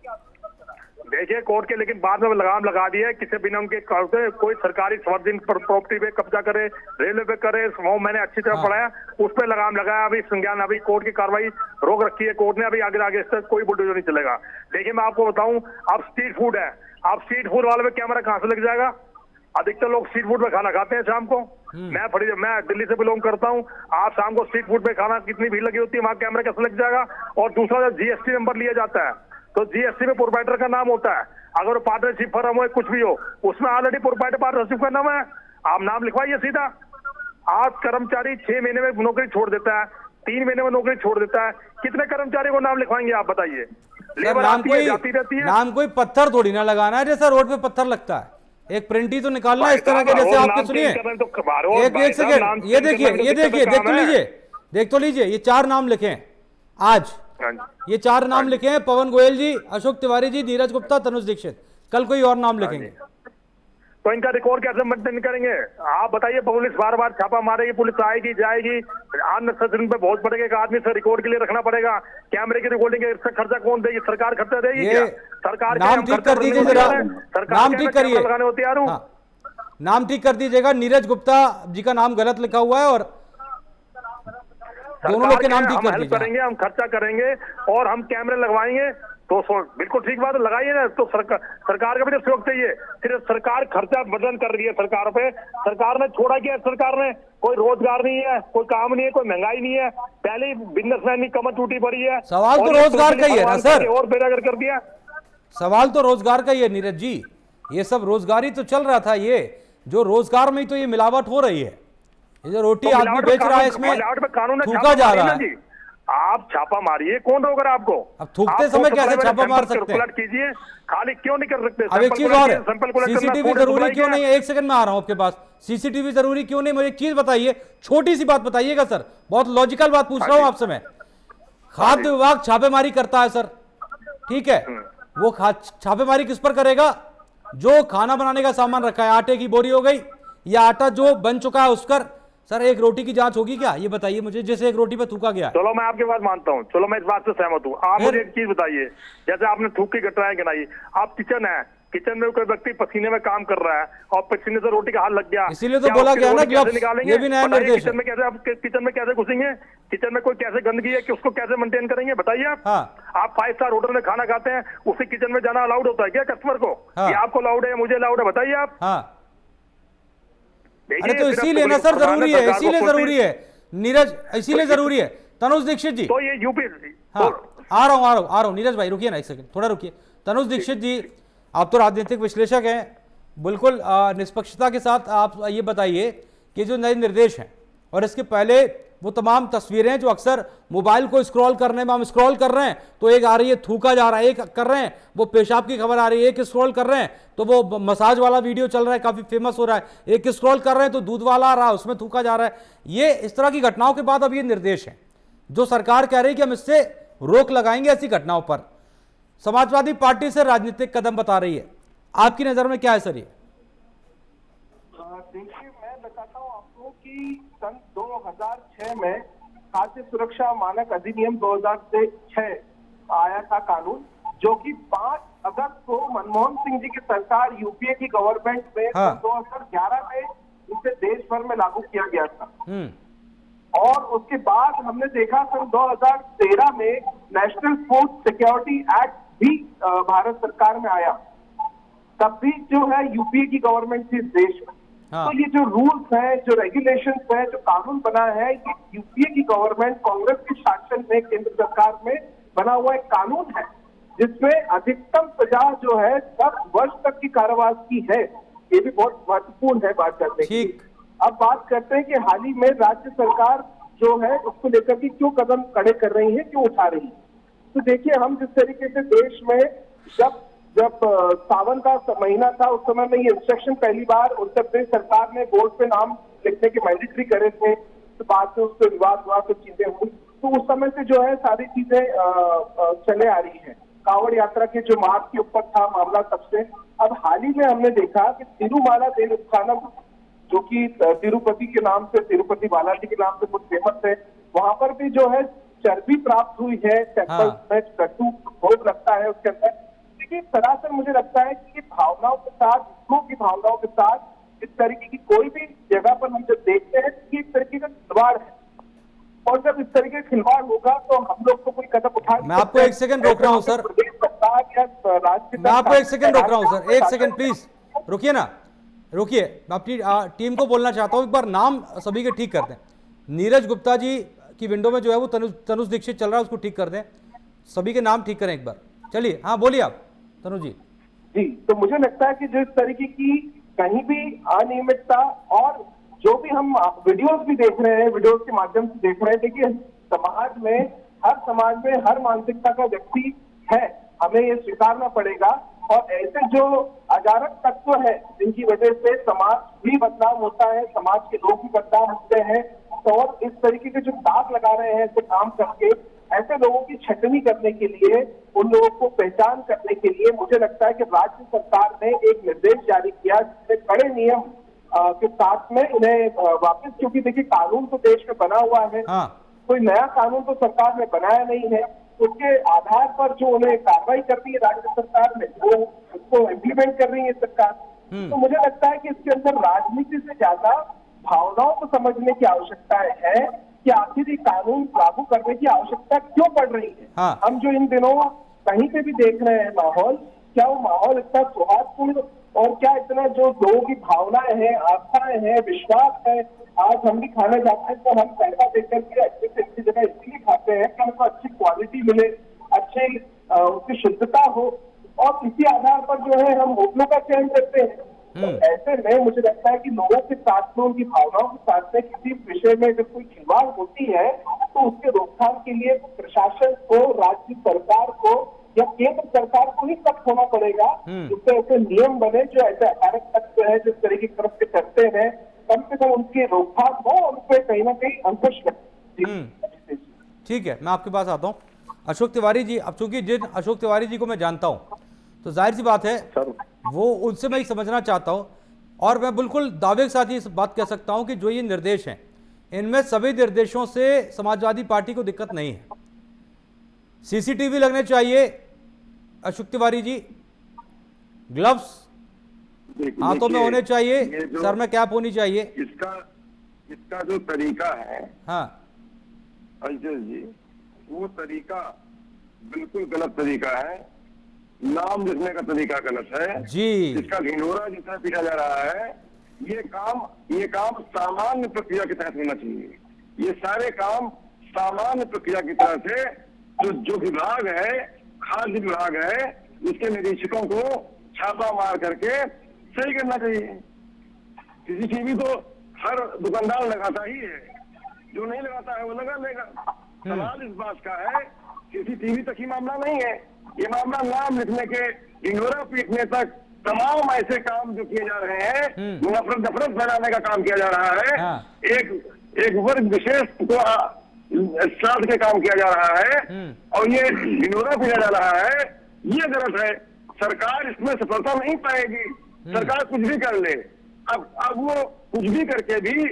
देखिए कोर्ट के, लेकिन बाद में लगाम लगा दिया है, किसी बिना उनके कोई सरकारी सार्वजनिक प्रॉपर्टी पे कब्जा करे, रेलवे पे करे, वो मैंने अच्छी तरह पढ़ाया, उस पर लगाम लगाया। अभी संज्ञान, अभी कोर्ट की कार्रवाई रोक रखी है कोर्ट ने, अभी आगे इस तक कोई बुलडोजर नहीं चलेगा। देखिए मैं आपको बताऊं, अब स्ट्रीट फूड है, अब स्ट्रीट फूड वाले में कैमरा कहां से लग जाएगा? अधिकतर लोग स्ट्रीट फूड में खाना खाते हैं शाम को। मैं दिल्ली से बिलोंग करता हूं, आप शाम को स्ट्रीट फूड में खाना, कितनी भीड़ लगी होती है, वहां कैमरा कैसे लग जाएगा? और दूसरा जब जीएसटी नंबर लिया जाता है तो जीएसटी में प्रोप्राइटर का नाम होता है, अगर पार्टनरशिप फर्म हो कुछ भी हो, उसमें ऑलरेडी प्रोप्राइटर पार्टनरशिप का नाम है, आप नाम लिखवाइए सीधा। आज कर्मचारी 6 महीने में नौकरी छोड़ देता है, 3 महीने में नौकरी छोड़ देता है, कितने कर्मचारी को नाम लिखवाएंगे आप बताइए? नाम कोई पत्थर थोड़ी ना लगाना है, जैसा रोड पे पत्थर लगता है, एक प्रिंट ही तो निकालना है इस तरह के। जैसे आपके सुनिए एक सेकेंड, ये देखिए देख तो लीजिए, ये 4 नाम लिखे आज, ये 4 नाम लिखे हैं, पवन गोयल जी, अशोक तिवारी जी, नीरज गुप्ता, तनुज दीक्षित। कल कोई और नाम लिखेंगे। तो इनका रिकॉर्ड कैसे मेंटेन करेंगे? आप बताइए, पुलिस बार बार छापा मारेगी, पुलिस आएगी जाएगी, अन्य सदन पे बहुत पड़ेगा, एक आदमी से रिकॉर्ड के लिए रखना पड़ेगा, कैमरे की रिकॉर्डिंग, इसका खर्चा कौन देगी? सरकार खर्चा देगी क्या? सरकार नाम ठीक कर दीजिए जरा, नाम ठीक करिए, लगाने होते यार, नाम ठीक कर दीजिएगा। नीरज गुप्ता जी का नाम गलत लिखा हुआ है और दोनों लोग के नाम ठीक कर दीजिए। करेंगे, हम खर्चा करेंगे और हम कैमरे लगवाएंगे, तो बिल्कुल ठीक बात है, लगाइए ना। तो सरकार का भी तो सहयोग चाहिए। सिर्फ सरकार खर्चा बदन कर रही है सरकार पे। सरकार ने छोड़ा क्या? सरकार ने कोई रोजगार नहीं है, कोई काम नहीं है, कोई महंगाई नहीं है, पहले ही बिजनेसमैन की कमर टूटी पड़ी है। सवाल तो रोजगार का ही है ना सर, और बेरागर कर दिया। सवाल तो रोजगार का ही है नीरज जी, ये सब रोजगारी तो चल रहा था, ये जो रोजगार में तो ये मिलावट हो रही है, ये जो रोटी आदमी बेच रहा है इसमें थूका जा रहा है। आप छापा मारिए, कौन रोक रहा है आपको? अब थूकते समय कैसे छापा मार सकते हैं? कीजिए, खाली क्यों नहीं कर सकते? अब एक चीज और है, सीसीटीवी जरूरी क्यों नहीं है? एक सेकंड में आ रहा हूं आपके पास, सीसीटीवी जरूरी क्यों नहीं? मुझे एक चीज बताइए, छोटी सी बात बताइएगा सर, बहुत लॉजिकल बात पूछ रहा हूं आपसे मैं। खाद्य विभाग छापेमारी करता है सर, ठीक है, वो छापेमारी किस पर करेगा? जो खाना बनाने का सामान रखा है, आटे की बोरी हो गई या आटा जो बन चुका है उस पर सर एक रोटी की जांच होगी क्या? ये बताइए मुझे, जैसे एक रोटी पे थूका गया। चलो मैं आपकी बात मानता हूँ, चलो मैं इस बात से सहमत हूँ। आप मुझे एक चीज बताइए, जैसे आपने थूक की घटनाएं गिनाई, आप किचन है, किचन में कोई व्यक्ति पसीने में काम कर रहा है और पसीने से रोटी का हाथ लग गया, इसीलिए तो बोला गया ना ग्लव्स, ये भी नया निर्देश है। किचन में कैसे, आप किचन में कैसे घुसेंगे? किचन में कोई कैसे गंदगी है कि उसको कैसे मेंटेन करेंगे? बताइए आप। आप 5 स्टार होटल में खाना खाते हैं, उसी किचन में जाना अलाउड होता है क्या कस्टमर को? ये आपको अलाउड है, मुझे अलाउड है? बताइए आप। अरे तो इसीलिए ना सर जरूरी है, इसीलिए जरूरी है नीरज, इसीलिए जरूरी है। तनुज दीक्षित जी, तो ये यूपी, हाँ आ रहा हूं नीरज भाई, रुकिए ना एक सेकंड, थोड़ा रुकिए। तनुज दीक्षित जी, आप तो राजनीतिक विश्लेषक हैं, बिल्कुल निष्पक्षता के साथ आप ये बताइए कि जो नए निर्देश हैं और इसके पहले वो तमाम तस्वीरें जो अक्सर मोबाइल को स्क्रॉल करने में हम स्क्रॉल कर रहे हैं तो एक आ रही है थूका जा रहा है, एक कर रहे हैं वो पेशाब की खबर आ रही है, एक स्क्रॉल कर रहे हैं तो वो मसाज वाला वीडियो चल रहा है, काफी फेमस हो रहा है, एक स्क्रॉल कर रहे हैं तो दूध वाला आ रहा है उसमें थूका जा रहा है। ये इस तरह की घटनाओं के बाद अब ये निर्देश है जो सरकार कह रही है कि हम इससे रोक लगाएंगे ऐसी घटनाओं पर। समाजवादी पार्टी से राजनीतिक कदम बता रही है, आपकी नजर में क्या है सर? ये देखिए, मैं बताता हूँ आपको कि सन 2006 में खाद्य सुरक्षा मानक अधिनियम 2006 आया था कानून, जो कि 5 अगस्त को मनमोहन सिंह जी की सरकार यूपीए की गवर्नमेंट में 2011 में इसे देश भर में लागू किया गया था। और उसके बाद हमने देखा सन 2013 में नेशनल फूड सिक्योरिटी एक्ट भी भारत सरकार में आया, तब भी जो है यूपीए की गवर्नमेंट थी देश में। तो ये जो रूल्स है, जो रेगुलेशंस है, जो कानून बना है, ये यूपीए की गवर्नमेंट कांग्रेस के शासन में केंद्र सरकार में बना हुआ एक कानून है जिसमें अधिकतम सजा जो है 10 वर्ष तक की कारावास की है। ये भी बहुत महत्वपूर्ण है बात करने की। अब बात करते हैं कि हाल ही में राज्य सरकार जो है उसको लेकर के क्यों कदम कड़े कर रही है, क्यों उठा रही है। तो देखिए, हम जिस तरीके से देश में जब सावन का महीना था उस समय में ये इंस्ट्रक्शन पहली बार उत्तर प्रदेश सरकार ने बोर्ड पे नाम लिखने के मैंडेटरी करे थे, तो बाद में उस पर विवाद हुआ, तो चीजें हुई, तो उस समय से जो है सारी चीजें चले आ रही है। कांवड़ यात्रा के जो मार्ग के ऊपर था मामला तब से। अब हाल ही में हमने देखा कि तिरुमाला देवस्थानम, जो कि तिरुपति के नाम से, तिरुपति बालाजी के नाम से बहुत फेमस है, वहां पर भी जो है चर्बी प्राप्त हुई है, टेम्पल में कट्टू भोग लगता है उसके अंदर। सरासर मुझे लगता है कि भावनाओं के साथ, दूसरों की भावनाओं के साथ इस तरीके की कोई भी जगह पर हम जब देखते हैं कि एक तरीके का खिलवाड़ है, और जब इस तरीके का खिलवाड़ होगा तो हम लोग को कोई कदम उठा। मैं आपको एक सेकंड रोक रहा हूं सर, मैं आपको एक सेकंड रोक रहा हूं सर, एक सेकंड प्लीज रुकिए ना, रुकिए, मैं अपनी टीम को बोलना चाहता हूं, एक बार नाम सभी के ठीक कर दें। नीरज गुप्ता जी की विंडो में जो है वो तनुज दीक्षित चल रहा है, उसको ठीक कर दें, सभी के नाम ठीक करें एक बार। चलिए, हाँ बोलिए आप तनु जी। जी, तो मुझे लगता है कि जिस तरीके की कहीं भी अनियमितता, और जो भी हम वीडियोस भी देख रहे हैं, वीडियोस के माध्यम से देख रहे हैं, देखिए समाज में हर मानसिकता का व्यक्ति है, हमें ये स्वीकारना पड़ेगा। और ऐसे जो अजारक तत्व है जिनकी वजह से समाज भी बदनाम होता है, समाज के लोग भी बदनाम होते हैं, तो और इस तरीके के जो दाग लगा रहे हैं ऐसे काम करके, ऐसे लोगों की छटनी करने के लिए, उन लोगों को पहचान करने के लिए मुझे लगता है कि राज्य सरकार ने एक निर्देश जारी किया जिसमें कड़े नियम के साथ में उन्हें वापस, क्योंकि देखिए कानून तो देश में बना हुआ है, कोई नया कानून तो सरकार ने बनाया नहीं है, उसके आधार पर जो उन्हें कार्रवाई कर रही है राज्य सरकार में, वो उसको इम्प्लीमेंट कर रही है सरकार। तो मुझे लगता है कि इसके अंदर राजनीति से ज्यादा भावनाओं को समझने की आवश्यकता है कि आखिर ये कानून लागू करने की आवश्यकता क्यों पड़ रही है। हम जो इन दिनों कहीं पे भी देख रहे हैं माहौल, क्या वो माहौल इतना सौहार्दपूर्ण और क्या इतना जो लोगों की भावनाएं हैं, आस्थाएं हैं, विश्वास है। आज हम भी खाना जाते हैं तो हम पैसा देकर के अच्छे से अच्छी जगह इसलिए खाते हैं कि हमको अच्छी क्वालिटी मिले, अच्छी उसकी शुद्धता हो, और इसी आधार पर जो है हम होटलों का चयन करते हैं। तो ऐसे में मुझे लगता है कि लोगों के साथ में, उनकी भावनाओं के साथ में किसी विषय में जब कोई खिलवाड़ होती है तो उसके रोकथाम के लिए प्रशासन को, राज्य सरकार को या केंद्र सरकार को ही सख्त होना पड़ेगा। जिससे ऐसे नियम बने जो ऐसे अपारक तत्व है जिस तरीके की तरफ से करते हैं, कम से कम उनकी रोकथाम हो और उस पर कहीं ना कहीं अंकुश लगे। ठीक है, मैं आपके पास आता हूँ अशोक तिवारी जी। अब चूंकि जिन अशोक तिवारी जी को मैं जानता हूँ तो जाहिर सी बात है वो उनसे मैं समझना चाहता हूँ, और मैं बिल्कुल दावे के साथ ये बात कह सकता हूँ कि जो ये निर्देश हैं इनमें सभी निर्देशों से समाजवादी पार्टी को दिक्कत नहीं है। सीसीटीवी लगने चाहिए अशोक तिवारी जी, ग्लव्स हाथों में होने चाहिए, सर में कैप होनी चाहिए। इसका जो तरीका है अंशुल जी, वो तरीका बिल्कुल गलत तरीका है। नाम लिखने का तरीका गलत है जी। इसका ढिंढोरा जितना पीटा जा रहा है, ये काम सामान्य प्रक्रिया के तहत होना चाहिए। ये सारे काम सामान्य प्रक्रिया की तरह से जो विभाग है, खाद्य विभाग है, उसके निरीक्षकों को छापा मार करके सही करना चाहिए। सीसीटीवी तो हर दुकानदार लगाता ही है, जो नहीं लगाता है वो लगा लेगा। सवाल इस बात का है, सीसीटीवी तक ही मामला नहीं है, ये मामला नाम लिखने के ढिंढोरा पीटने तक तमाम ऐसे काम जो किए जा रहे हैं, नफरत फैलाने का काम किया जा रहा है। एक वर्ग विशेष को साथ के काम किया जा रहा है और ये ढिंढोरा पीटा जा रहा है, ये गलत है। सरकार इसमें सफलता नहीं पाएगी, सरकार कुछ भी कर ले। अब वो कुछ भी करके भी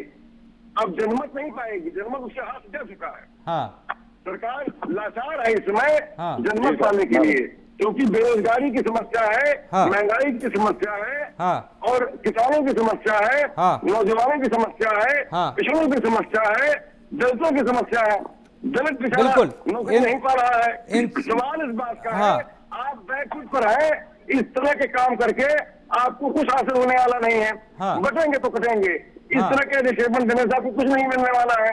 अब जनमत नहीं पाएगी, जनमत उसके हाथ से जा चुका है। सरकार लाचार है इसमें जनमत पाने के लिए, क्योंकि बेरोजगारी की समस्या है, महंगाई की समस्या है, और किसानों की समस्या है, नौजवानों की समस्या है, पिछड़ों की समस्या है, दलितों की समस्या है। दलित पिछड़ा नौकरी नहीं पा रहा है। सवाल इस बात का है, आप बैकफुट पर है, इस तरह के काम करके आपको कुछ हासिल होने वाला नहीं है। बटेंगे तो कटेंगे, इस तरह के निक्षेपण देने से आपको कुछ नहीं मिलने वाला है।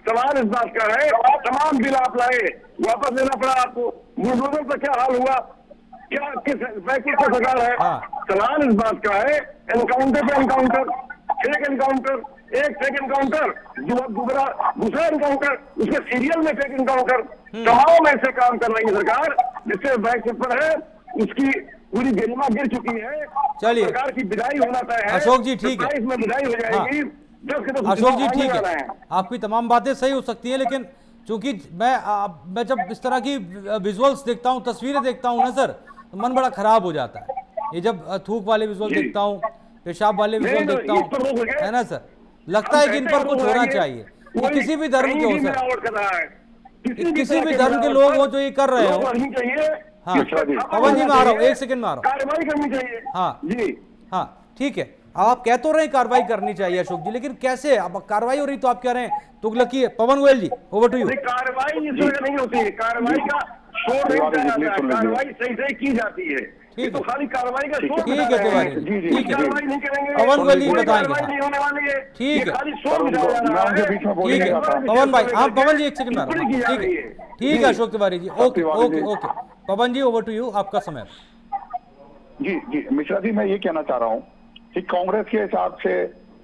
सवाल इस बात का है, तमाम बिल आप लाए, वापस देना पड़ा आपको। बुलडोजर का क्या हाल हुआ, क्या किस पैकेज का सरकार है। सवाल इस बात का है, एनकाउंटर पे एनकाउंटर, फेक एनकाउंटर, एक फेक एनकाउंटर, दूसरा एनकाउंटर, उसके सीरियल में फेक एनकाउंटर, तमाम ऐसे काम कर रही है सरकार जिससे बैकफुट पर है, उसकी पूरी गरिमा गिर चुकी है। चलिए, सरकार की विदाई होना तय है। अशोक जी ठीक है, इसमें विदाई हो जाएगी। अशोक जी ठीक है, आपकी तमाम बातें सही हो सकती हैं, लेकिन चूंकि मैं जब इस तरह की विजुअल्स देखता हूं, तस्वीरें देखता हूं ना सर, तो मन बड़ा खराब हो जाता है। ये जब थूक वाले विजुअल देखता हूं, पेशाब वाले विजुअल देखता हूं, है ना सर, लगता है कि इन पर कुछ होना चाहिए। ये किसी भी धर्म के हो सर, किसी भी धर्म के लोग हो जो ये कर रहे हो। हाँ पवन जी, मैं आ रहा हूँ, एक सेकंड में आ रहा हूँ। कार्रवाई करनी चाहिए। हाँ जी, हाँ ठीक है, आप कह तो रहे हैं कार्रवाई करनी चाहिए अशोक जी, लेकिन कैसे? अब कार्रवाई हो रही तो आप कह रहे हैं तुगलकी है। पवन गोयल जी, ओवर टू यू। कार्रवाई इस वजह नहीं होती है, कार्रवाई का शोर नहीं किया जाता है, कार्रवाई सही सही की जाती है। ठीक है, तो खाली कार्रवाई का शोर। ठीक है तिवारी, ठीक है, कार्रवाई नहीं करेंगे, पवन गोयल जी बताएंगे, नहीं होने वाली है। ठीक है, खाली शोर मिला जा रहा है। ठीक है पवन भाई, हाँ पवन जी एक सेकंड में, ठीक है Ashok Tiwari ji, okay okay okay. Pawan ji over to you, आपका समय। जी जी मिश्रा जी, मैं ये कहना चाह रहा हूँ कि कांग्रेस के हिसाब से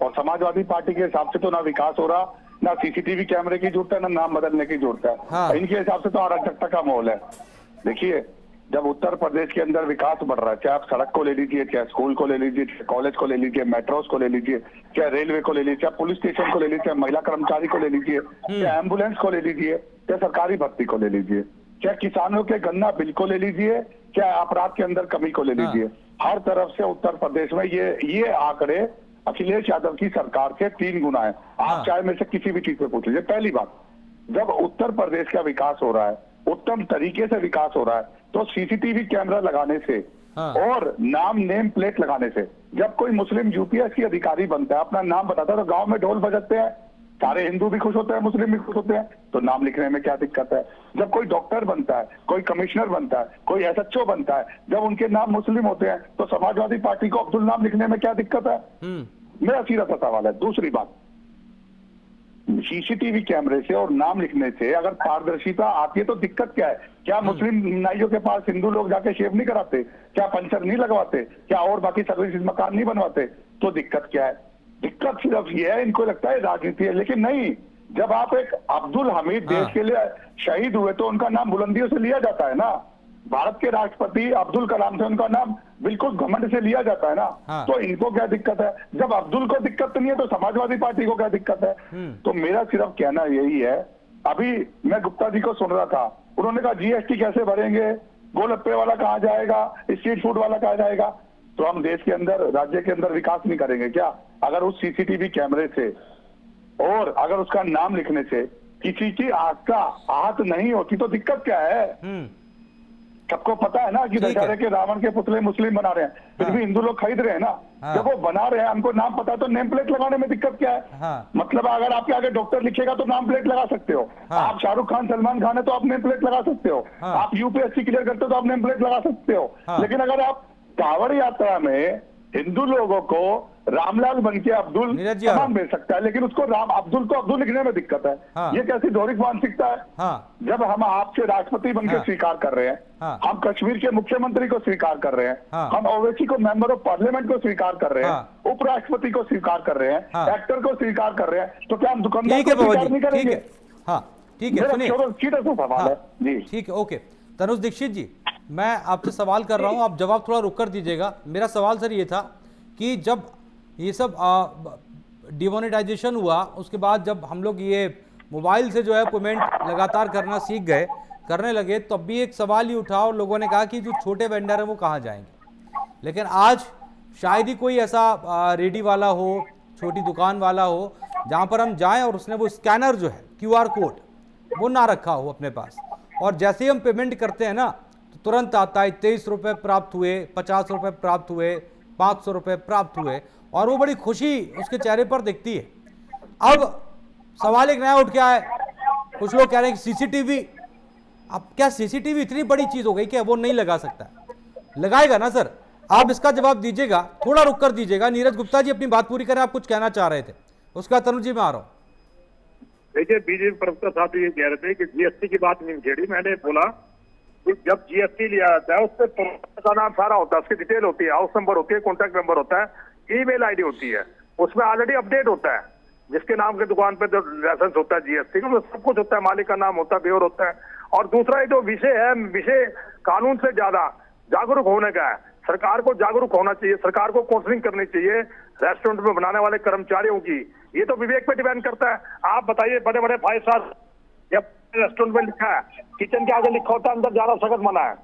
और समाजवादी पार्टी के हिसाब से तो ना विकास हो रहा, ना सीसीटीवी कैमरे की जरूरत है, ना नाम बदलने की जरूरत है। इनके हिसाब से तो अराजकता का माहौल है। देखिए, जब उत्तर प्रदेश के अंदर विकास बढ़ रहा है, चाहे आप सड़क को ले लीजिए, चाहे स्कूल को ले लीजिए, चाहे कॉलेज को ले लीजिए, मेट्रोस को ले लीजिए, चाहे रेलवे को ले लीजिए, चाहे पुलिस स्टेशन को ले लीजिए, चाहे महिला कर्मचारी को ले लीजिए, चाहे एम्बुलेंस को ले लीजिए, चाहे सरकारी भर्ती को ले लीजिए, चाहे किसानों के गन्ना बिल को ले लीजिए, चाहे अपराध के अंदर कमी को ले लीजिए, हर तरफ से उत्तर प्रदेश में ये आंकड़े अखिलेश यादव की सरकार से 3 गुना है। आप चाहे में से किसी भी चीज पे पूछ लीजिए। पहली बात, जब उत्तर प्रदेश का विकास हो रहा है, उत्तम तरीके से विकास हो रहा है, तो सीसीटीवी कैमरा लगाने से और नेम प्लेट लगाने से, जब कोई मुस्लिम यूपीएससी अधिकारी बनता है, अपना नाम बताता है, तो गांव में ढोल बजाते हैं, सारे हिंदू भी खुश होते हैं, मुस्लिम भी खुश होते हैं, तो नाम लिखने में क्या दिक्कत है। जब कोई डॉक्टर बनता है, कोई कमिश्नर बनता है, कोई एसएचओ बनता है, जब उनके नाम मुस्लिम होते हैं, तो समाजवादी पार्टी को अब्दुल नाम लिखने में क्या दिक्कत है। मेरा सीधा सा सवाल है। दूसरी बात, सीसीटीवी कैमरे से और नाम लिखने से अगर पारदर्शिता आती है तो दिक्कत क्या है। क्या मुस्लिम नाइयों के पास हिंदू लोग जाके शेव नहीं कराते? क्या पंचर नहीं लगवाते? क्या और बाकी सर्विस मकान नहीं बनवाते? तो दिक्कत क्या है? दिक्कत सिर्फ ये है, इनको लगता है राजनीति है, लेकिन नहीं। जब आप एक अब्दुल हमीद देश के लिए शहीद हुए तो उनका नाम बुलंदियों से लिया जाता है ना। भारत के राष्ट्रपति अब्दुल कलाम से उनका नाम बिल्कुल घमंड से लिया जाता है ना। तो इनको क्या दिक्कत है? जब अब्दुल को दिक्कत नहीं है तो समाजवादी पार्टी को क्या दिक्कत है? तो मेरा सिर्फ कहना यही है। अभी मैं गुप्ता जी को सुन रहा था, उन्होंने कहा जीएसटी कैसे भरेंगे, गोलगप्पे वाला कहाँ जाएगा, स्ट्रीट फूड वाला कहाँ जाएगा। तो हम देश के अंदर, राज्य के अंदर विकास नहीं करेंगे क्या? अगर उस सीसीटीवी कैमरे से और अगर उसका नाम लिखने से किसी की आहत नहीं होती तो दिक्कत क्या है? सबको पता है ना कि दशहरे के रावण के पुतले मुस्लिम बना रहे हैं, फिर भी हिंदू लोग खरीद रहे हैं ना। जब वो बना रहे हैं, हमको नाम पता है, तो नेम प्लेट लगाने में दिक्कत क्या है? मतलब अगर आपके आगे डॉक्टर लिखेगा तो नाम प्लेट लगा सकते हो। आप शाहरुख खान, सलमान खान है तो आप नेम प्लेट लगा सकते हो। आप यूपीएससी क्लियर करते हो तो आप नेम प्लेट लगा सकते हो। लेकिन अगर आप कांवड़ यात्रा में हिंदू लोगों को रामलाल बन के अब्दुल सामान मिल सकता है, लेकिन उसको अब्दुल को अब्दुल लिखने में दिक्कत है। ये कैसी दौरिक मानसिकता है? जब हम आपसे राष्ट्रपति बन के स्वीकार कर रहे हैं, हम कश्मीर के मुख्यमंत्री को स्वीकार कर रहे हैं, हम ओवैसी को मेंबर ऑफ पार्लियामेंट को स्वीकार कर रहे हैं, उपराष्ट्रपति को स्वीकार कर रहे हैं, एक्टर को स्वीकार कर रहे हैं, तो क्या हम दुकानदार को स्वीकार नहीं करेंगे? ठीक है, सीधा सा सवाल है जी। ठीक है, ओके। तनुज दीक्षित जी, मैं आपसे सवाल कर रहा हूं, आप जवाब थोड़ा रुक कर दीजिएगा। मेरा सवाल सर ये था कि जब ये सब डिमोनेटाइजेशन हुआ, उसके बाद जब हम लोग ये मोबाइल से जो है पेमेंट लगातार करना सीख गए, करने लगे, तब भी एक सवाल ही उठा और लोगों ने कहा कि जो छोटे वेंडर हैं वो कहाँ जाएंगे। लेकिन आज शायद ही कोई ऐसा रेडी वाला हो, छोटी दुकान वाला हो, जहाँ पर हम जाएं और उसने वो स्कैनर जो है, QR कोड वो ना रखा हो अपने पास, और जैसे ही हम पेमेंट करते हैं ना तो तुरंत आता है 23 रुपये प्राप्त हुए, 50 रुपये प्राप्त हुए, 500 रुपये प्राप्त हुए, और वो बड़ी खुशी उसके चेहरे पर दिखती है। अब सवाल एक नया उठ के आया, कुछ लोग कह रहे हैं कि सीसीटीवी, अब क्या सीसीटीवी इतनी बड़ी चीज हो गई कि वो नहीं लगा सकता? लगाएगा ना सर? आप इसका जवाब दीजिएगा, थोड़ा रुक कर दीजिएगा। नीरज गुप्ता जी अपनी बात पूरी करें, आप कुछ कहना चाह रहे थे, उसका तनुज जी मैं आ रहा हूँ। देखिए, बीजेपी प्रवक्ता साहब ये कह रहे थे कि जीएसटी की बात नहीं छेड़ी। मैंने बोला कि जब जीएसटी लिया जाता है उस पर का नाम सारा होता है, उसकी डिटेल होती है, हाउस नंबर होती है, कॉन्टैक्ट नंबर होता है, ईमेल आईडी होती है, उसमें ऑलरेडी अपडेट होता है। जिसके नाम के दुकान पे जब लाइसेंस होता है जीएसटी का, तो सब कुछ होता है, मालिक का नाम होता है, ब्योर होता है। और दूसरा जो विषय है, विषय कानून से ज्यादा जागरूक होने का है। सरकार को जागरूक होना चाहिए, सरकार को काउंसलिंग करनी चाहिए रेस्टोरेंट में बनाने वाले कर्मचारियों की। ये तो विवेक पे डिपेंड करता है। आप बताइए, बड़े बड़े 5 स्टार जब रेस्टोरेंट में लिखा है, किचन के आगे लिखा होता है अंदर जाना सख्त मना है,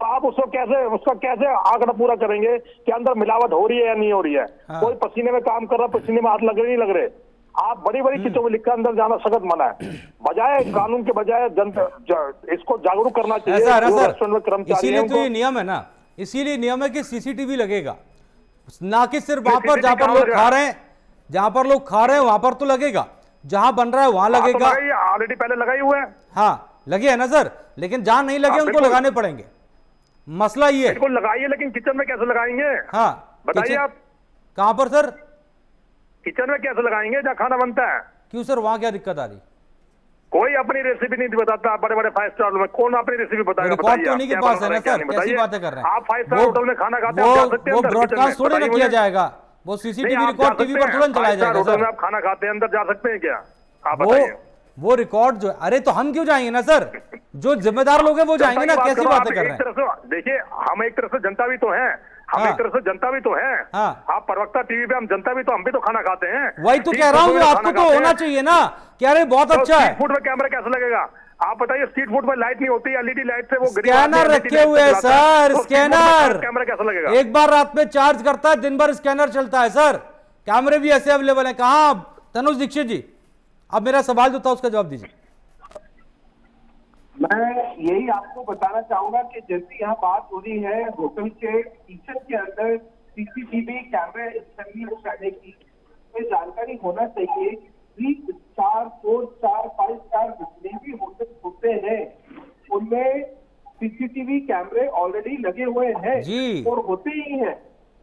तो आप उसका कैसे आंकड़ा पूरा करेंगे कि अंदर मिलावट हो रही है या नहीं हो रही है? कोई पसीने में काम कर रहा है, पसीने में हाथ लग रहे नहीं लग रहे। आप बड़ी बड़ी किचनों में लिखा अंदर जाना सख्त मना है। बजाय कानून के बजाय जनता इसको जागरूक करना चाहिए। रेस्टोरेंट में कर्मचारी, इसीलिए तो ये नियम है ना, इसीलिए नियम है कि सीसीटीवी लगेगा, ना कि सिर्फ वहां पर जहां पर लोग खा रहे हैं, जहां पर लोग खा रहे हैं वहां पर तो लगेगा, जहां बन रहा है वहां लगेगा। ऑलरेडी पहले लगाई हुआ है। हाँ लगे है ना सर, लेकिन जहां नहीं लगे उनको लगाने पड़ेंगे। मसला ये है। बिल्कुल लगाइए, लेकिन किचन में कैसे लगाएंगे? हाँ बताइए आप। कहां पर सर? किचन में कैसे लगाएंगे जहाँ खाना बनता है? क्यों सर, वहां क्या दिक्कत आ रही? कोई अपनी रेसिपी नहीं बताता। बड़े बड़े 5 स्टार में कौन अपनी रेसिपी बताएगा? रिकॉर्ड तो नहीं के पास है ना सर, कैसी बातें कर रहे हैं आप? 5 स्टार होटल में खाना खाते हैं, वो ब्रॉडकास्ट थोड़ी ना किया जाएगा, वो सीसीटीवी रिकॉर्ड टीवी पर तुरंत चलाया जाएगा। होटल में आप खाना खाते हैं, अंदर जा सकते हैं क्या? आप बताइए। वो रिकॉर्ड जो, अरे तो हम क्यों जाएंगे ना सर, जो जिम्मेदार लोग हैं वो जाएंगे ना, कैसी बातें कर रहे हैं। देखिए हम एक तरह से जनता भी तो हैं, हम एक तरह से जनता भी तो हैं। आप प्रवक्ता टीवी पे, हम जनता भी तो, हम भी तो खाना खाते हैं। वही तो कह रहा हूँ, आपको तो होना चाहिए ना, क्या अरे बहुत अच्छा है। फूड में कैमरा कैसे लगेगा आप बताइए? स्ट्रीट फूड में लाइट नहीं होती, एलईडी लाइट से वो स्कैनर रखे हुए हैं सर, स्कैनर कैमरा कैसा लगेगा? एक बार रात में चार्ज करता है, दिन भर स्कैनर चलता है सर, कैमरे भी ऐसे अवेलेबल है। कहाँ तनुज दीक्षित जी, अब मेरा सवाल जो था उसका जवाब दीजिए। मैं यही आपको बताना चाहूंगा कि जैसी यहाँ बात हो रही है होटल के किचन के अंदर सीसीटीवी कैमरे इस्तेमाल करने की, ये जानकारी होना चाहिए। 3 स्टार 4 स्टार 5 स्टार जितने भी होटल होते हैं उनमें सीसीटीवी कैमरे ऑलरेडी लगे हुए हैं और होते ही हैं,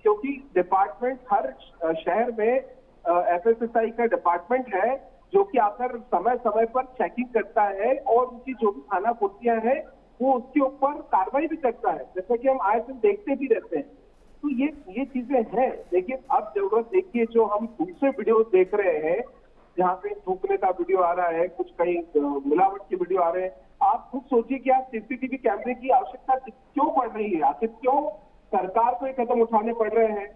क्योंकि डिपार्टमेंट हर शहर में एफएसएसआई का डिपार्टमेंट है जो कि आकर समय समय पर चेकिंग करता है और उनकी जो भी खाना पूर्तियां हैं वो उसके ऊपर कार्रवाई भी करता है, जैसा कि हम आए दिन देखते भी रहते हैं। तो ये चीजें हैं। लेकिन अब जरूरत देखिए, जो हम दूसरे वीडियो देख रहे हैं जहाँ पे थूकने का वीडियो आ रहा है, कुछ कहीं मिलावट के वीडियो आ रहे हैं, आप खुद सोचिए कि आप सीसीटीवी कैमरे की आवश्यकता क्यों पड़ रही है? आखिर क्यों सरकार को ये कदम उठाने पड़ रहे हैं?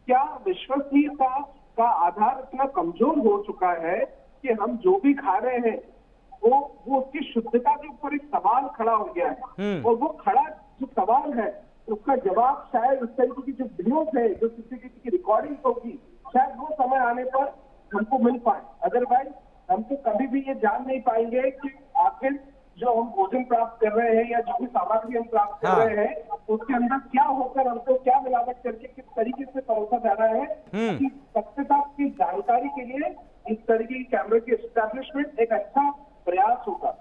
क्या विश्वसनीयता का आधार इतना कमजोर हो चुका है कि हम जो भी खा रहे हैं वो उसकी शुद्धता के ऊपर एक सवाल खड़ा हो गया है, और वो खड़ा जो सवाल है उसका जवाब शायद उस तरीके की जो वीडियो है, जो सीसीटीवी की रिकॉर्डिंग होगी, शायद वो समय आने पर हमको मिल पाए। अदरवाइज हम तो कभी भी ये जान नहीं पाएंगे कि आखिर जो हम भोजन प्राप्त कर रहे हैं या जो भी सामग्री हम प्राप्त कर रहे हैं उसके अंदर क्या होकर हमको क्या मिलावट करके किस तरीके से परोसा जा रहा है। कि सत्यता की जानकारी के लिए इस तरीके की कैमरे की एस्टैब्लिशमेंट एक अच्छा प्रयास होगा।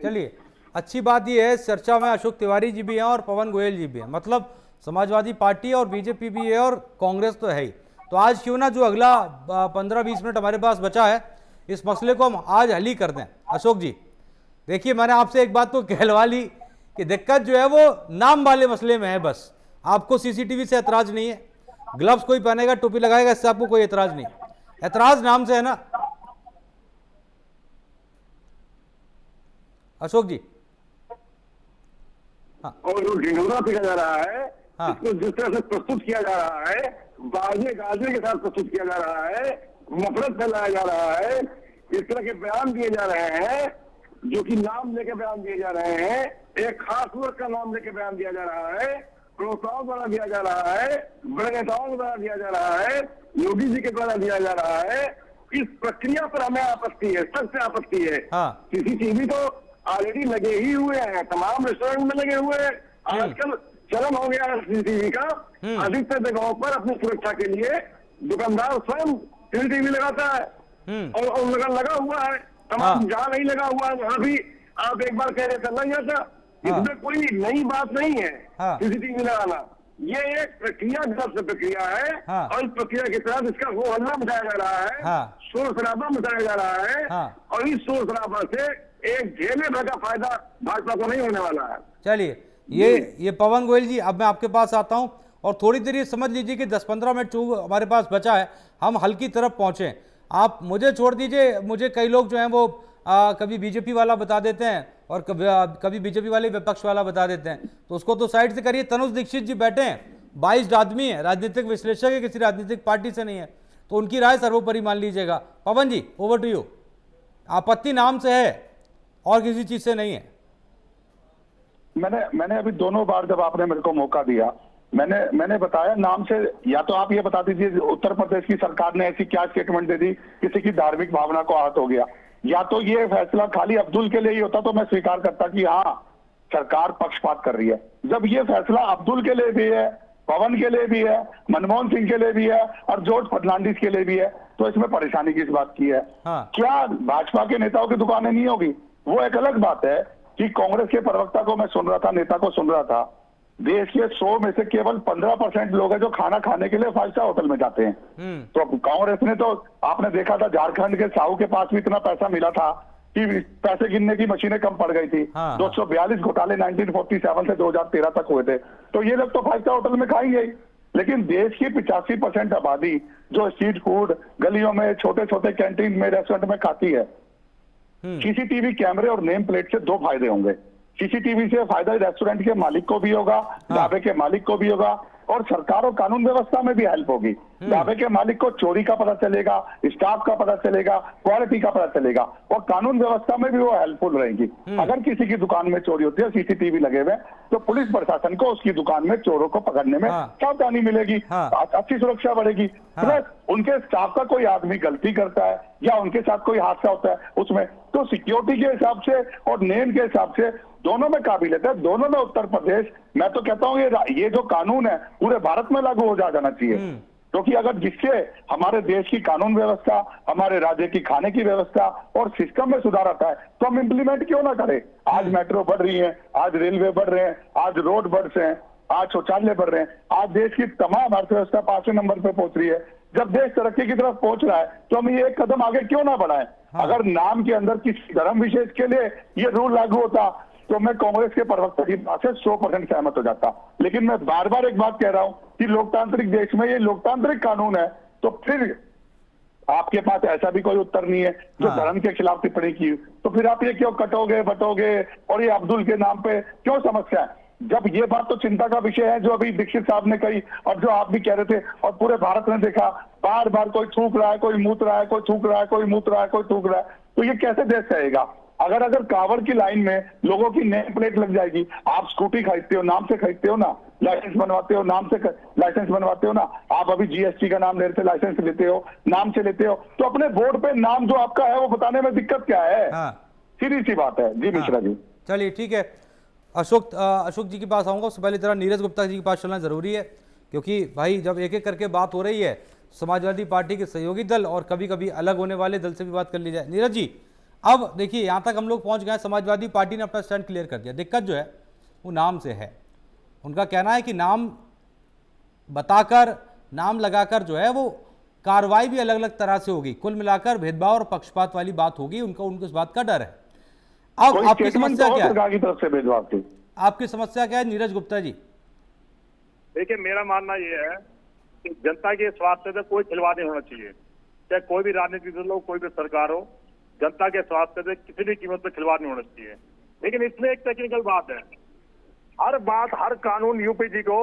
चलिए, अच्छी बात यह है, चर्चा में अशोक तिवारी जी भी हैं और पवन गोयल जी भी हैं, मतलब समाजवादी पार्टी और बीजेपी भी है और कांग्रेस तो है ही। तो आज क्यों ना जो अगला 15-20 मिनट हमारे पास बचा है, इस मसले को हम आज हल ही कर दें। अशोक जी देखिए, मैंने आपसे एक बात तो कहलवा ली कि दिक्कत जो है वो नाम वाले मसले में है, बस आपको सीसीटीवी से एतराज नहीं है, ग्लव्स कोई पहनेगा टोपी लगाएगा इससे आपको कोई एतराज नहीं, एतराज नाम से है ना अशोक जी? हाँ। और जो ढिंढोरा पीटा जा रहा है, इसको जिस तरह से प्रस्तुत किया जा रहा है, बाजे गाजे के साथ प्रस्तुत किया जा रहा है, नफरत फैलाया जा रहा है, इस तरह के बयान दिए जा रहे हैं जो कि नाम लेके बयान दिए जा रहे हैं, एक खास वर्ग का नाम लेके बयान दिया जा रहा है, प्रवक्ताओं द्वारा दिया जा रहा है, बड़े नेताओं द्वारा दिया जा रहा है, योगी जी के द्वारा दिया जा रहा है। इस प्रक्रिया पर हमें आपत्ति है, सबसे आपत्ति है। सीसीटीवी तो ऑलरेडी लगे ही हुए हैं, तमाम रेस्टोरेंट में लगे हुए हैं। आजकल चलन हो गया है सीसीटीवी का। अधिकतर जगहों पर अपनी सुरक्षा के लिए दुकानदार स्वयं सीसीटीवी लगाता है और लगा हुआ है। तमाम जहाँ नहीं लगा हुआ है वहाँ भी आप एक बार कह रहे थे लग जाता। इसमें कोई नई बात नहीं है सीसीटीवी लगाना। ये एक प्रक्रियागत प्रक्रिया है और इस प्रक्रिया के तहत इसका हो हल्ला मचाया जा रहा है, शोर शराबा मचाया जा रहा है और इस शोर शराबा से एक झेले भर का फायदा भाजपा को नहीं होने वाला है। चलिए, ये पवन गोयल जी, अब मैं आपके पास आता हूं और थोड़ी देर ये समझ लीजिए कि 10-15 मिनट जो हमारे पास बचा है हम हल की तरफ पहुंचे। आप मुझे छोड़ दीजिए, मुझे कई लोग जो हैं वो कभी बीजेपी वाला बता देते हैं और कभी बीजेपी वाले विपक्ष वाला बता देते हैं, तो उसको तो साइड से करिए। तनुज दीक्षित जी बैठे हैं, 22 आदमी है, राजनीतिक विश्लेषक है, किसी राजनीतिक पार्टी से नहीं है, तो उनकी राय सर्वोपरि मान लीजिएगा। पवन जी ओवर टू यू। आपत्ति नाम से है और किसी चीज से नहीं है। मैंने अभी दोनों बार जब आपने मेरे को मौका दिया मैंने बताया नाम से। या तो आप ये बता दीजिए उत्तर प्रदेश की सरकार ने ऐसी क्या स्टेटमेंट दे दी किसी की धार्मिक भावना को आहत हो गया, या तो ये फैसला खाली अब्दुल के लिए ही होता तो मैं स्वीकार करता कि हाँ सरकार पक्षपात कर रही है। जब ये फैसला अब्दुल के लिए भी है, पवन के लिए भी है, मनमोहन सिंह के लिए भी है और जॉर्ज फर्नांडिस के लिए भी है, तो इसमें परेशानी किस बात की है? क्या भाजपा के नेताओं की दुकानें नहीं होगी? वो एक अलग बात है कि कांग्रेस के प्रवक्ता को मैं सुन रहा था, नेता को सुन रहा था, देश के 100 में से केवल 15% लोग हैं जो खाना खाने के लिए 5 स्टार होटल में जाते हैं। तो कांग्रेस ने तो आपने देखा था झारखंड के साहू के पास भी इतना पैसा मिला था कि पैसे गिनने की मशीनें कम पड़ गई थी। 242 घोटाले 1947 से 2013 तक हुए थे। तो ये लोग तो 5 स्टार होटल में खाएंगे ही, लेकिन देश की 85% आबादी जो स्ट्रीट फूड गलियों में छोटे छोटे कैंटीन में रेस्टोरेंट में खाती है, सीसीटीवी कैमरे और नेम प्लेट से दो फायदे होंगे। सीसीटीवी से फायदा रेस्टोरेंट के मालिक को भी होगा, ढाबे के मालिक को भी होगा, और सरकार और कानून व्यवस्था में भी हेल्प होगी। ढाबे के मालिक को चोरी का पता चलेगा, स्टाफ का पता चलेगा, क्वालिटी का पता चलेगा, और कानून व्यवस्था में भी वो हेल्पफुल रहेगी। अगर किसी की दुकान में चोरी होती है, सीसीटीवी लगे हुए, तो पुलिस प्रशासन को उसकी दुकान में चोरों को पकड़ने में सावधानी मिलेगी, अच्छी सुरक्षा बढ़ेगी। प्लस उनके स्टाफ का कोई आदमी गलती करता है या उनके साथ कोई हादसा होता है उसमें, तो सिक्योरिटी के हिसाब से और नेम के हिसाब से दोनों में काबिलियत है। दोनों में उत्तर प्रदेश, मैं तो कहता हूँ ये जो कानून है पूरे भारत में लागू हो जाना चाहिए, क्योंकि अगर जिससे हमारे देश की कानून व्यवस्था, हमारे राज्य की खाने की व्यवस्था और सिस्टम में सुधार आता है, तो हम इंप्लीमेंट क्यों ना करें। आज मेट्रो बढ़ रही है, आज रेलवे बढ़ रहे हैं, आज रोड बढ़ रहे हैं, आज शौचालय बढ़ रहे हैं, आज देश की तमाम अर्थव्यवस्था 5वें नंबर पे पहुंच रही है। जब देश तरक्की की तरफ पहुंच रहा है तो हम ये एक कदम आगे क्यों ना बढ़ाएं। अगर नाम के अंदर किसी धर्म विशेष के लिए ये रूल लागू होता तो मैं कांग्रेस के प्रवक्ता की बात से 100% सहमत हो जाता। लेकिन मैं बार बार एक बात कह रहा हूं कि लोकतांत्रिक देश में ये लोकतांत्रिक कानून है, तो फिर आपके पास ऐसा भी कोई उत्तर नहीं है जो धर्म के खिलाफ टिप्पणी की, तो फिर आप ये क्यों कटोगे बटोगे और ये अब्दुल के नाम पे क्यों समस्या है। जब ये बात तो चिंता का विषय है जो अभी दीक्षित साहब ने कही और जो आप भी कह रहे थे और पूरे भारत ने देखा, बार बार कोई थूक रहा है, कोई मूत रहा है, कोई थूक रहा है, कोई मूत रहा है, कोई थूक रहा है, तो ये कैसे देश रहेगा। अगर कांवड़ की लाइन में लोगों की नेम प्लेट लग जाएगी, आप स्कूटी खरीदते हो नाम से खरीदते हो ना, लाइसेंस बनवाते हो नाम से लाइसेंस बनवाते हो ना, आप अभी जीएसटी का नाम ले रहे थे, लाइसेंस लेते हो नाम से लेते हो, तो अपने बोर्ड पे नाम जो आपका है वो बताने में दिक्कत क्या है। सीधी सी बात है। जी मिश्रा जी, चलिए ठीक है। अशोक जी के पास आऊंगा, उससे पहले जरा नीरज गुप्ता जी के पास चलना जरूरी है, क्योंकि भाई जब एक एक करके बात हो रही है, समाजवादी पार्टी के सहयोगी दल और कभी कभी अलग होने वाले दल से भी बात कर ली जाए। नीरज जी, अब देखिए यहाँ तक हम लोग पहुँच गए, समाजवादी पार्टी ने अपना स्टैंड क्लियर कर दिया, दिक्कत जो है वो नाम से है। उनका कहना है कि नाम बताकर, नाम लगाकर जो है वो कार्रवाई भी अलग अलग तरह से होगी, कुल मिलाकर भेदभाव और पक्षपात वाली बात होगी, उनको इस बात का डर है। अब आपकी समस्या क्या है? सरकार की तरफ से भेदभाव की आपकी समस्या क्या है नीरज गुप्ता जी? देखिए, मेरा मानना यह है कि जनता के स्वास्थ्य से कोई खिलवाड़ नहीं होना चाहिए, चाहे कोई भी राजनीतिक दल हो, कोई भी सरकार हो, जनता के स्वास्थ्य से किसी भी कीमत पर खिलवाड़ नहीं होना चाहिए। लेकिन इसमें एक टेक्निकल बात है, हर बात, हर कानून यूपी जी को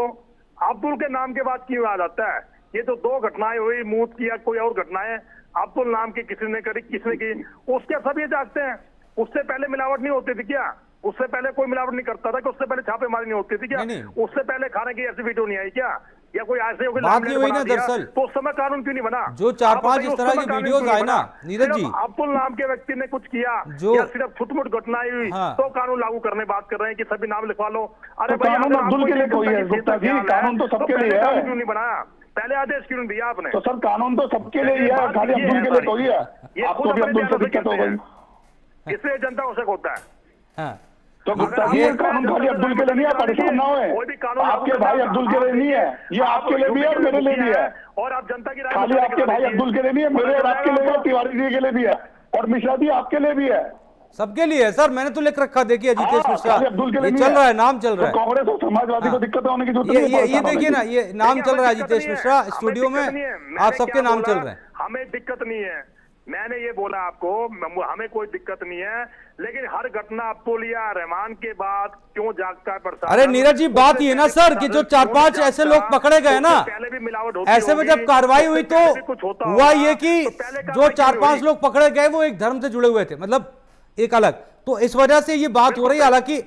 अब्दुल के नाम के बाद क्यों आ जाता है। ये तो दो घटनाएं हुई, मूत की या कोई और घटनाएं, अब्दुल नाम की किसी ने करी, किसने की, उसके सब ये जागते हैं। उससे पहले मिलावट नहीं होती थी क्या? उससे पहले कोई मिलावट नहीं करता था कि उससे पहले छापेमारी नहीं होती थी क्या? उससे पहले खाने की ऐसी वीडियो नहीं आई क्या? या कोई ऐसे बात नहीं हुई ना दरअसल, तो उस समय कानून क्यों नहीं बना? जो 4-5 इस तरह की वीडियोस आए ना नीरज जी, अब्दुल नाम के व्यक्ति ने कुछ किया जो या सिर्फ छुटमुट घटनाएं हुई तो कानून लागू करने बात कर रहे हैं कि सभी नाम लिखवा लो। अरे भाई, अब्दुल के लिए कोई है गुप्ता जी, कानून तो सबके लिए है, क्यों नहीं बनाया? पहले आदेश क्यों नहीं दिया आपने? तो सर कानून तो सबके लिए ही है, खाली अब्दुल के लिए कोई है। आपको भी अब्दुल से दिक्कत हो गई, इसलिए जनता को शक होता है। तो गुप्ता जी, ये कानून खाली अब्दुल के लिए नहीं है, परेशान ना होए, आपके भाई अब्दुल के लिए नहीं है, ये आपके लिए भी है और मेरे लिए भी है। और आप जनता की खाली आपके भाई अब्दुल के लिए नहीं है, मेरे और आपके लिए, तिवारी जी के लिए भी है, और मिश्रा जी आपके लिए भी है, सबके लिए है। सर मैंने तो लिख रखा, देखिए अजितेश मिश्रा अब्दुल के लिए चल रहा है, नाम चल रहा है। कांग्रेस और समाजवादी को दिक्कत होने की जरूरत नहीं है। ये देखिए ना, ये नाम चल रहा है अजितेश मिश्रा स्टूडियो में, आप सबके नाम चल रहे हैं। हमें दिक्कत नहीं है, मैंने ये बोला आपको, हमें कोई दिक्कत नहीं है, लेकिन हर घटना अब्दुल या रहमान के बाद क्यों जागता है प्रशासन? अरे नीरज जी, बात ये ना सर कि जो 4-5 ऐसे लोग पकड़े गए ना, पहले भी मिलावट होती, ऐसे में जब कार्रवाई हुई तो हुआ ये कि जो 4-5 लोग पकड़े गए वो एक धर्म से जुड़े हुए थे, मतलब एक अलग, तो इस वजह से ये बात हो रही है। हालांकि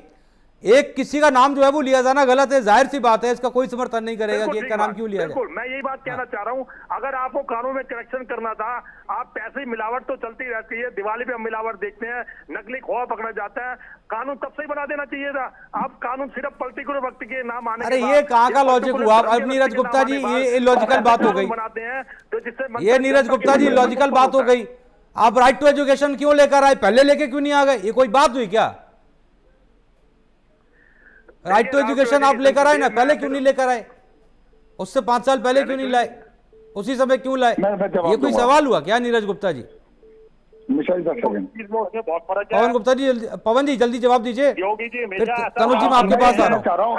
एक किसी का नाम जो है वो लिया जाना गलत है, जाहिर सी बात है, इसका कोई समर्थन नहीं करेगा कि एक का नाम क्यों लिया जाए। मैं यही बात कहना चाह रहा हूं, अगर आपको कानून में करेक्शन करना था, आप पैसे मिलावट तो चलती रहती है, दिवाली पे हम मिलावट देखते हैं, नकली खोआ पकड़ा जाता है, कानून तब से ही बना देना चाहिए था। आप कानून सिर्फ पर्टिकुलर व्यक्ति के नाम आने, अरे ये कहाँ का लॉजिक हुआ? अब नीरज गुप्ता जी, ये लॉजिकल बात हो गई, बनाते हैं तो जिससे ये नीरज गुप्ता जी लॉजिकल बात हो गई। आप राइट टू एजुकेशन क्यों लेकर आए, पहले लेके क्यों नहीं आ गए? ये कोई बात हुई क्या? राइट टू एजुकेशन आप लेकर आए ना, पहले क्यों नहीं लेकर आए? उससे 5 साल पहले क्यों नहीं लाए? उसी समय क्यों लाए? ये कोई सवाल हुआ क्या नीरज गुप्ता जी? पवन गुप्ता जी, पवन जी जल्दी जवाब दीजिए। तनुज जी मैं आपके पास आ रहा हूँ।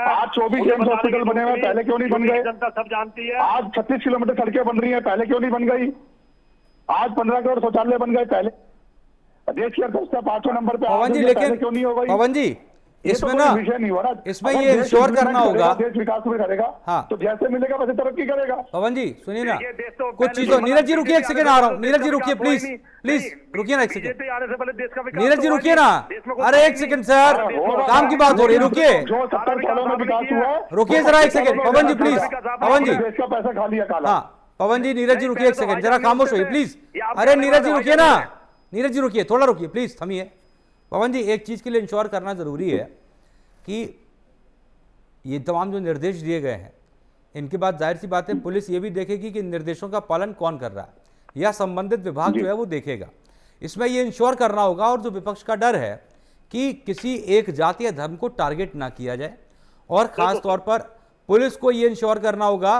आज 24 एम्स हॉस्पिटल बने हुए, पहले क्यों नहीं बन गए? जनता सब जानती है। आज 36 किलोमीटर सड़कें बन रही है, पहले क्यों नहीं बन गई? आज 15 करोड़ शौचालय बन गए, पहले देश की अर्थव्यवस्था 5वें नंबर पे पवन जी, लेकिन क्यों नहीं होगा? पवन जी, इसमें ना विषय नहीं हो रहा। इसमें ये इंश्योर करना होगा, देश विकास में करेगा। हाँ, तो जैसे मिलेगा वैसे तरक्की करेगा। पवन जी सुनिए ना, कुछ चीजों, नीरज जी रुकिए, एक सेकंड आ रहा हूँ, नीरज जी रुकिए प्लीज, प्लीज रुकिए ना एक सेकंड, नीरज जी रुकिए ना, अरे एक सेकंड सर, काम की बात हो रही है, रुकिए, जो 70 सालों में विकास हुआ, रुकिए जरा एक सेकंड, पवन जी प्लीज, पवन जी, देश का पैसा खा लिया काला। हाँ पवन जी, नीरज जी रुकिए एक सेकंड, जरा खामोश होइए प्लीज, अरे नीरज जी रुकिए ना, नीरज जी रुकिए, थोड़ा रुकिए प्लीज, थमिए। पवन जी, एक चीज के लिए इंश्योर करना जरूरी है कि ये तमाम जो निर्देश दिए गए हैं, इनके बाद जाहिर सी बात है पुलिस ये भी देखेगी कि निर्देशों का पालन कौन कर रहा है, या संबंधित विभाग जो है वो देखेगा। इसमें ये इंश्योर करना होगा, और जो विपक्ष का डर है कि किसी एक जाति या धर्म को टारगेट ना किया जाए, और खास तौर पर पुलिस को ये इंश्योर करना होगा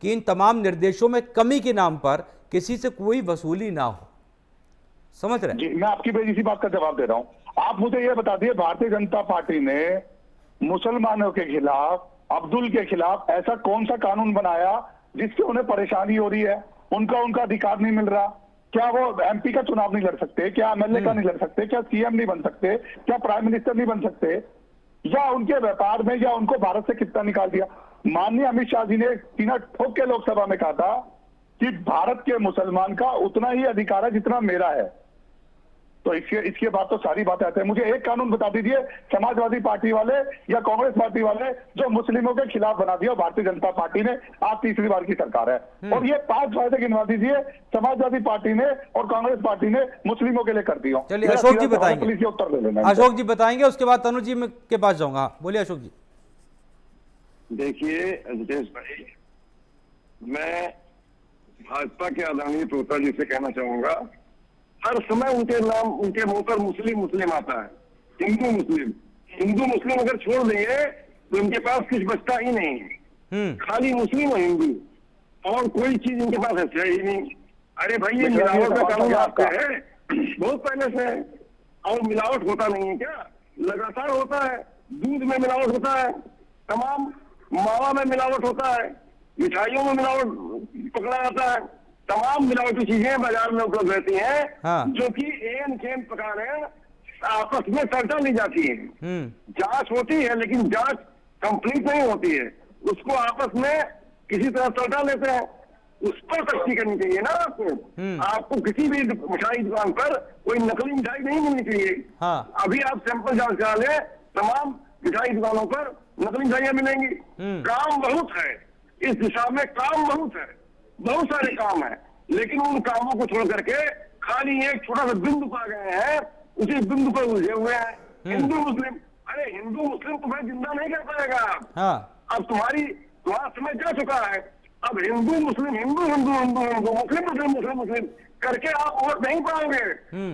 कि इन तमाम निर्देशों में कमी के नाम पर किसी से कोई वसूली ना हो। समझ रहे? जी, मैं आपकी इसी बात का जवाब दे रहा हूं। आप मुझे ये बता दिए, भारतीय जनता पार्टी ने मुसलमानों के खिलाफ, अब्दुल के खिलाफ ऐसा कौन सा कानून बनाया जिससे उन्हें परेशानी हो रही है? उनका अधिकार नहीं मिल रहा? क्या वो एमपी का चुनाव नहीं लड़ सकते? क्या एमएलए का नहीं लड़ सकते? क्या सीएम नहीं बन सकते? क्या प्राइम मिनिस्टर नहीं बन सकते? या उनके व्यापार में, या उनको भारत से कितना निकाल दिया? माननीय अमित शाह जी ने सीना ठोक के लोकसभा में कहा था कि भारत के मुसलमान का उतना ही अधिकार है जितना मेरा है। तो इसके बाद तो सारी बातें आती है। मुझे एक कानून बता दीजिए, समाजवादी पार्टी वाले या कांग्रेस पार्टी वाले, जो मुस्लिमों के खिलाफ बना दिया भारतीय जनता पार्टी ने, आज तीसरी बार की सरकार है, और ये 5 फायदे गिनवा दीजिए समाजवादी पार्टी ने और कांग्रेस पार्टी ने मुस्लिमों के लिए कर दिया। चलिए अशोक जी बताएंगे, पुलिस उत्तर दे लेना। अशोक जी बताएंगे, उसके बाद तनु जी के पास जाऊंगा। बोलिए अशोक जी। देखिए अजितेश भाई, मैं भाजपा के आदरणीय तोता जी से कहना चाहूंगा, हर समय उनके नाम, उनके मुंह पर मुस्लिम मुस्लिम आता है, हिंदू मुस्लिम। हिंदू मुस्लिम अगर छोड़ देंगे तो इनके पास कुछ बचता ही नहीं है, खाली मुस्लिम और हिंदू, और कोई चीज इनके पास है ही नहीं। अरे भाई, ये मिलावट का कानून आपका है बहुत पहले से, और मिलावट होता नहीं है क्या? लगातार होता है। दूध में मिलावट होता है, तमाम मावा में मिलावट होता है, मिठाइयों में मिलावट पकड़ा जाता है, तमाम मिलावटी चीजें बाजार में उपलब्ध रहती हैं। हाँ। जो कि एन खेन पकाने आपस में चर्चा ली जाती है, जांच होती है, लेकिन जांच कंप्लीट नहीं होती है, उसको आपस में किसी तरह चर्चा लेते हैं। उस पर सख्ती करनी चाहिए ना आपको। आपको किसी भी मिठाई दुकान पर कोई नकली मिठाई नहीं मिलनी चाहिए। हाँ। अभी आप सैंपल जांच करा ले, तमाम मिठाई दुकानों पर नकली मिठाइयां मिलेंगी। काम बहुत है इस दिशा में, काम बहुत है, बहुत सारे काम है, लेकिन उन कामों को छोड़ करके खाली एक छोटा सा बिंदु पा गए हैं, उसी बिंदु पर उलझे हुए हैं। हिंदू मुस्लिम, अरे हिंदू मुस्लिम तुम्हें जिंदा नहीं कर पाएगा। हाँ। अब तुम्हारा समय जा चुका है। अब हिंदू मुस्लिम, हिंदू हिंदू हिंदू हिंदू, मुस्लिम मुस्लिम मुस्लिम मुस्लिम करके आप वोट नहीं पाओगे।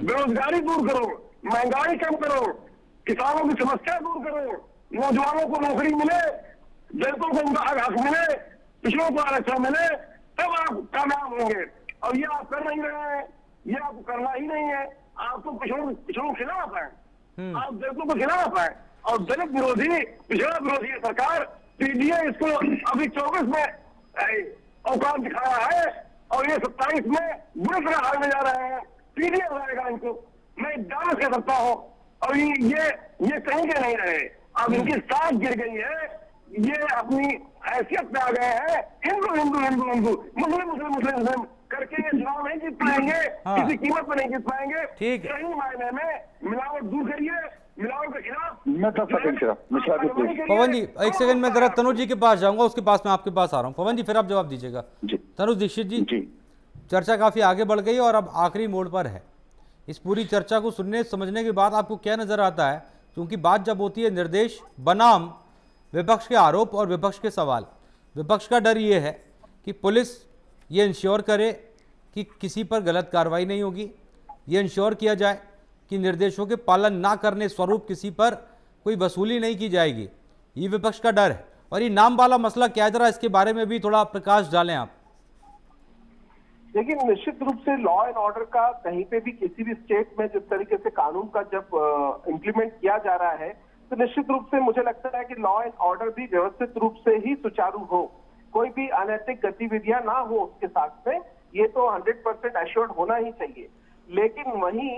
बेरोजगारी दूर करो, महंगाई कम करो, किसानों की समस्या दूर करो, नौजवानों को नौकरी मिले, दलितों को उनका हक मिले, पिछड़ों को आरक्षण मिले, तब आप कामयाब होंगे। और ये आप कर नहीं रहे हैं, ये आपको करना ही नहीं है। आप तो पिछड़ों के खिलाफ है, आप दलितों के खिलाफ है, और दलित विरोधी, पिछड़ा विरोधी सरकार पीडीए इसको अभी 24 में औकात दिखाया है, और ये 27 में बुरी तरह हारने जा रहे हैं। पीडीए हराएगा इनको, मैं दावा कह सकता हूँ। और ये कहीं के नहीं रहे, अब इनकी साख गिर गई है, ये अपनी हैसियत पे आ गए हैं, हिंदू हिंदू हिंदू हिंदू, मुस्लिम मुस्लिम मुस्लिम मुस्लिम करके ये चुनाव नहीं जीत पाएंगे। हाँ। किसी कीमत पर नहीं जीत पाएंगे। ठीक, सही मायने में मिलावट दूर करिए, मिलावट के खिलाफ। पवन जी एक सेकंड में जरा तनुज जी के पास जाऊंगा, उसके पास मैं आपके पास आ रहा हूँ। पवन जी फिर आप जवाब दीजिएगा। तनुज दीक्षित जी, चर्चा काफी आगे बढ़ गई और अब आखिरी मोड़ पर है। इस पूरी चर्चा को सुनने समझने के बाद आपको क्या नजर आता है? क्योंकि बात जब होती है निर्देश बनाम विपक्ष के आरोप और विपक्ष के सवाल, विपक्ष का डर ये है कि पुलिस ये इंश्योर करे कि किसी पर गलत कार्रवाई नहीं होगी, ये इंश्योर किया जाए कि निर्देशों के पालन ना करने स्वरूप किसी पर कोई वसूली नहीं की जाएगी। ये विपक्ष का डर है। और ये नाम वाला मसला क्या है, जरा इसके बारे में भी थोड़ा प्रकाश डालें आप। देखिए, निश्चित रूप से लॉ एंड ऑर्डर का कहीं पे भी किसी भी स्टेट में जिस तरीके से कानून का जब इम्प्लीमेंट किया जा रहा है, तो निश्चित रूप से मुझे लगता है कि लॉ एंड ऑर्डर भी व्यवस्थित रूप से ही सुचारू हो, कोई भी अनैतिक गतिविधियां ना हो उसके साथ में, ये तो 100% एश्योर्ड होना ही चाहिए। लेकिन वहीं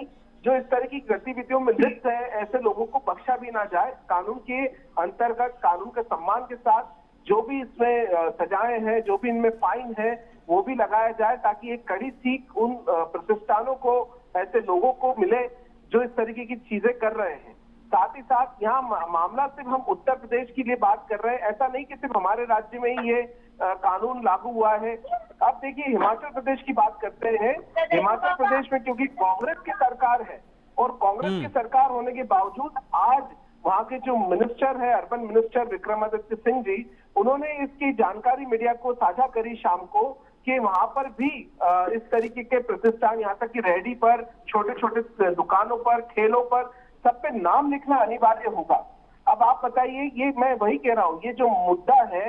जो इस तरह की गतिविधियों में लिप्त है ऐसे लोगों को बख्शा भी ना जाए। कानून के अंतर्गत कानून के सम्मान के साथ जो भी इसमें सजाएं हैं, जो भी इनमें फाइन है, वो भी लगाया जाए, ताकि एक कड़ी सीख उन प्रतिष्ठानों को, ऐसे लोगों को मिले जो इस तरीके की चीजें कर रहे हैं। साथ ही साथ यहाँ मामला सिर्फ हम उत्तर प्रदेश के लिए बात कर रहे हैं, ऐसा नहीं कि सिर्फ हमारे राज्य में ही ये कानून लागू हुआ है। अब देखिए हिमाचल प्रदेश की बात करते हैं। हिमाचल प्रदेश में क्योंकि कांग्रेस की सरकार है और कांग्रेस की सरकार होने के बावजूद आज वहां के जो मिनिस्टर है, अर्बन मिनिस्टर विक्रमादित्य सिंह जी, उन्होंने इसकी जानकारी मीडिया को साझा करी शाम को कि वहां पर भी इस तरीके के प्रतिष्ठान, यहाँ तक कि रेहड़ी पर, छोटे छोटे दुकानों पर, ठेलों पर, सब पे नाम लिखना अनिवार्य होगा। अब आप बताइए, ये मैं वही कह रहा हूँ, ये जो मुद्दा है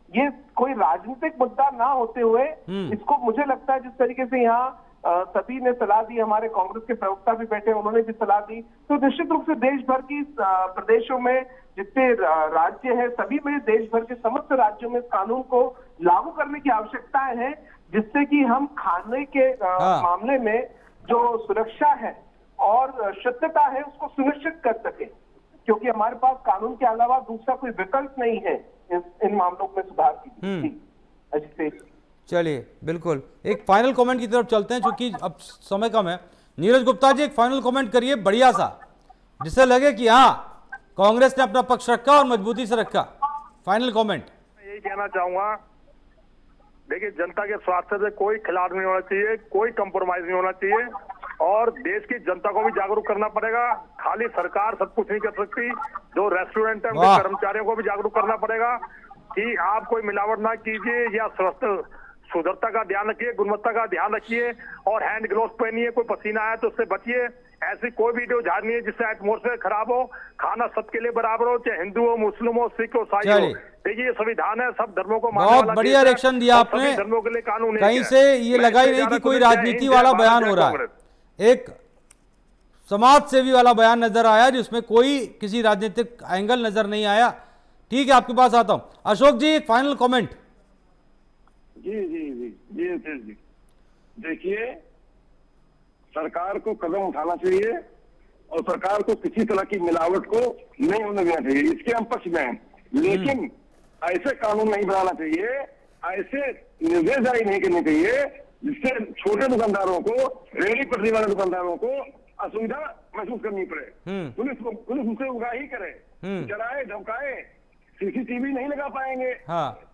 ये कोई राजनीतिक मुद्दा ना होते हुए इसको, मुझे लगता है जिस तरीके से यहाँ सभी ने सलाह दी, हमारे कांग्रेस के प्रवक्ता भी बैठे उन्होंने भी सलाह दी, तो निश्चित रूप से देश भर की प्रदेशों में जितने राज्य हैं सभी में, देश भर के समस्त राज्यों में इस कानून को लागू करने की आवश्यकता है, जिससे कि हम खाने के मामले में जो सुरक्षा है और शुद्धता है उसको सुनिश्चित कर सके, क्योंकि हमारे पास कानून के अलावा दूसरा कोई विकल्प नहीं है इन मामलों में सुधार की। चलिए बिल्कुल एक फाइनल कमेंट की तरफ चलते हैं, क्योंकि अब समय कम है। नीरज गुप्ता जी एक फाइनल कमेंट करिए बढ़िया सा, जिससे लगे कि हाँ कांग्रेस ने अपना पक्ष रखा और मजबूती से रखा। Final comment. यही कहना चाहूंगा, देखिए जनता के स्वास्थ्य से कोई खिलाफ नहीं होना चाहिए, कोई कंप्रोमाइज नहीं होना चाहिए, और देश की जनता को भी जागरूक करना पड़ेगा। खाली सरकार सब कुछ नहीं कर सकती, जो रेस्टोरेंट है उनके कर्मचारियों को भी जागरूक करना पड़ेगा कि आप कोई मिलावट ना कीजिए, या स्वस्थ शुद्धता का ध्यान रखिए, गुणवत्ता का ध्यान रखिए, और हैंड ग्लोव्स पहनिए, कोई पसीना आए तो उससे बचिए। ऐसी कोई वीडियो झाड़नी है जिससे एटमोस्फेयर खराब हो। खाना सबके लिए बराबर हो, चाहे हिंदू हो, मुस्लिम हो, सिख हो, ईसाई हो। देखिए ये संविधान है, सब धर्मों को मानने वाला। बहुत बढ़िया रिएक्शन दिया आपने, धर्मों के लिए कानून कहीं से ये लगा ही नहीं कि कोई राजनीति वाला बयान हो रहा है, एक समाज सेवी वाला बयान नजर आया जिसमें कोई किसी राजनीतिक एंगल नजर नहीं आया। ठीक है, आपके पास आता हूं। अशोक जी एक फाइनल कमेंट। जी देखिए, सरकार को कदम उठाना चाहिए और सरकार को किसी तरह की मिलावट को नहीं होने देना चाहिए, इसके हम पक्ष में हैं। लेकिन ऐसे कानून नहीं बनाना चाहिए, ऐसे निर्देश जारी नहीं करने चाहिए जिससे छोटे दुकानदारों को, रेहड़ी पटरी वाले दुकानदारों को असुविधा महसूस करनी पड़े। पुलिस उनसे उगाही करे, डराए धमकाए, सीसीटीवी नहीं लगा पाएंगे।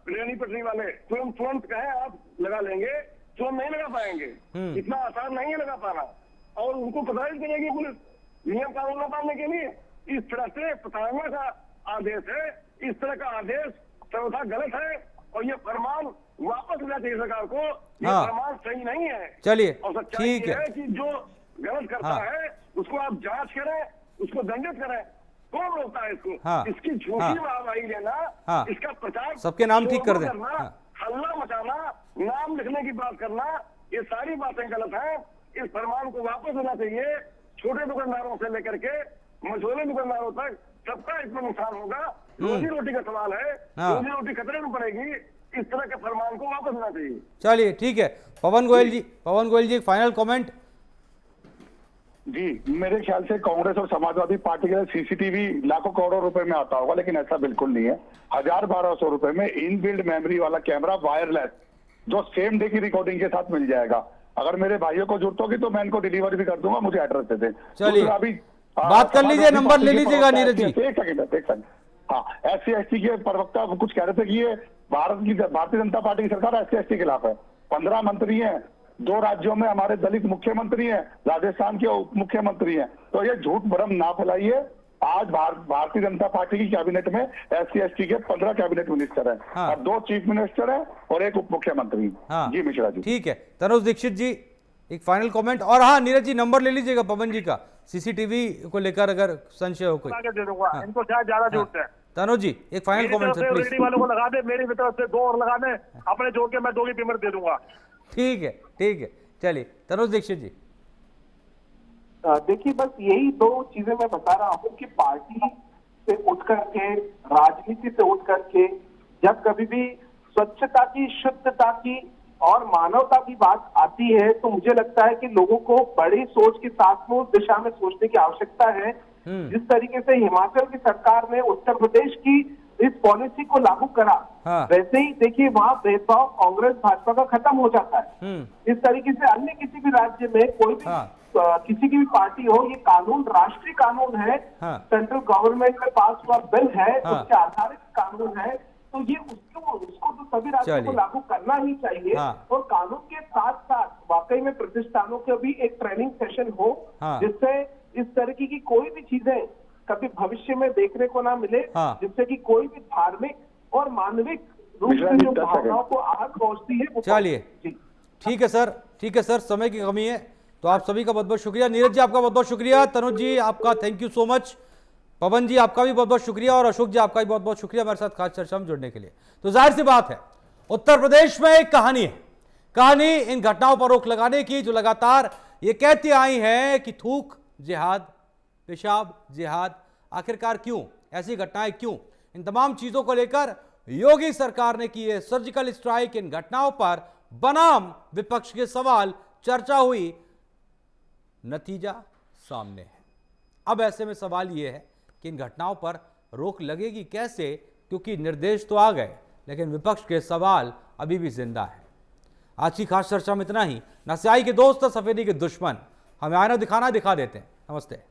रेहड़ी पटरी वाले तुरंत कहे आप लगा लेंगे, तुरंत नहीं लगा पाएंगे, इतना आसान नहीं है लगा पाना। और उनको प्रताड़ित करेगी पुलिस नियम कानून न पालने के लिए। इस तरह से प्रताड़ना का आदेश है, इस तरह का आदेश सर्वथा गलत है, और ये फरमान वापस लेना चाहिए सरकार को। ये फरमान सही नहीं है। चलिए और सच्चाई ये है कि जो गलत करता है उसको आप जांच करें, उसको दंडित करें। कौन रोकता है इसको? इसकी झूठी वाहवाही लेना, इसका प्रचार, सबके नाम ठीक कर देना, हल्ला मचाना, नाम लिखने की बात करना, ये सारी बातें गलत हैं। इस फरमान को वापस लेना चाहिए। छोटे दुकानदारों से लेकर के मझोले दुकानदारों तक सबका इसमें नुकसान होगा। रोजी रोटी का सवाल है, रोजी रोटी खतरे में पड़ेगी। इस तरह के फरमान को वापस लेना चाहिए। चलिए ठीक है, पवन गोयल जी फाइनल कमेंट। जी, मेरे ख्याल से कांग्रेस और समाजवादी पार्टी के सीसीटीवी लाखों करोड़ों रुपए में आता होगा, लेकिन ऐसा बिल्कुल नहीं है। 1000-1200 रुपए में इनबिल्ड मेमोरी वाला कैमरा वायरलेस, जो सेम डे की रिकॉर्डिंग के साथ मिल जाएगा। अगर मेरे भाइयों को जरूरत होगी तो मैं इनको डिलीवरी भी कर दूंगा, मुझे एड्रेस दे दें। चलिए अभी बात कर लीजिए, नंबर ले लीजिएगा नीरज जी। एक सेकंड। हाँ, SC/ST के प्रवक्ता कुछ कह रहे थे कि ये भारतीय जनता पार्टी की सरकार SC/ST के खिलाफ है। 15 मंत्री हैं, 2 राज्यों में हमारे दलित मुख्यमंत्री हैं, राजस्थान के उप मुख्यमंत्री हैं। तो ये झूठ भ्रम ना फैलाइए। आज भारतीय जनता पार्टी की कैबिनेट में SC/ST के 15 कैबिनेट मिनिस्टर हैं, और 2 चीफ मिनिस्टर हैं और 1 उप मुख्यमंत्री। जी मिश्रा जी। ठीक है, तनुज दीक्षित जी एक फाइनल कमेंट। और हाँ नीरज जी नंबर ले लीजिएगा पवन जी का, सीसीटीवी को लेकर अगर संशय हो कोई। दे दूंगा, इनको शायद ज्यादा जरूरत है। तनुज जी एक फाइनल कमेंट सर प्लीज। वालों को लगा दे, मेरी तरफ से 2 और लगा दे, अपने जोड़ के मैं 2 की पेमेंट दे दूंगा। ठीक है। चलिए तनुज दीक्षित जी। देखिए बस यही 2 चीजें मैं बता रहा हूँ कि पार्टी से उठ करके, राजनीति से उठ करके, जब कभी भी स्वच्छता की, शुद्धता की और मानवता की बात आती है तो मुझे लगता है कि लोगों को बड़ी सोच के साथ में उस दिशा में सोचने की आवश्यकता है। जिस तरीके से हिमाचल की सरकार ने उत्तर प्रदेश की इस पॉलिसी को लागू करा, वैसे ही देखिए वहाँ भेदभाव कांग्रेस भाजपा का खत्म हो जाता है। इस तरीके से अन्य किसी भी राज्य में कोई भी किसी की भी पार्टी हो, ये कानून राष्ट्रीय कानून है, सेंट्रल गवर्नमेंट में पास हुआ बिल है, उसके आधारित कानून है, तो ये उसको तो सभी राज्यों को लागू करना ही चाहिए। और कानून के साथ साथ वाकई में प्रतिष्ठानों के भी एक ट्रेनिंग सेशन हो, जिससे इस तरीके की कोई भी चीजें कभी भविष्य में देखने को ना मिले, जिससे कि कोई भी धार्मिक और मानविक रूप से जो भावनाओं को आहत पहुंचती है। चलिए ठीक है सर, ठीक है सर, समय की कमी है तो आप सभी का बहुत बहुत शुक्रिया। नीरज जी आपका बहुत बहुत शुक्रिया, तनुज जी आपका थैंक यू सो मच, पवन जी आपका भी बहुत बहुत शुक्रिया और अशोक जी आपका भी बहुत बहुत शुक्रिया हमारे साथ खास चर्चा में जुड़ने के लिए। तो जाहिर सी बात है उत्तर प्रदेश में एक कहानी है, कहानी इन घटनाओं पर रोक लगाने की जो लगातार ये कहती आई है कि थूक जिहाद, पेशाब जिहाद, आखिरकार क्यों ऐसी घटनाएं, क्यों इन तमाम चीजों को लेकर योगी सरकार ने की है सर्जिकल स्ट्राइक। इन घटनाओं पर बनाम विपक्ष के सवाल, चर्चा हुई, नतीजा सामने है। अब ऐसे में सवाल यह है कि इन घटनाओं पर रोक लगेगी कैसे, क्योंकि निर्देश तो आ गए लेकिन विपक्ष के सवाल अभी भी जिंदा है। आज की खास चर्चा में इतना ही। न स्याही के दोस्त, सफेदी के दुश्मन, हमें आईना दिखाना दिखा देते हैं। नमस्ते।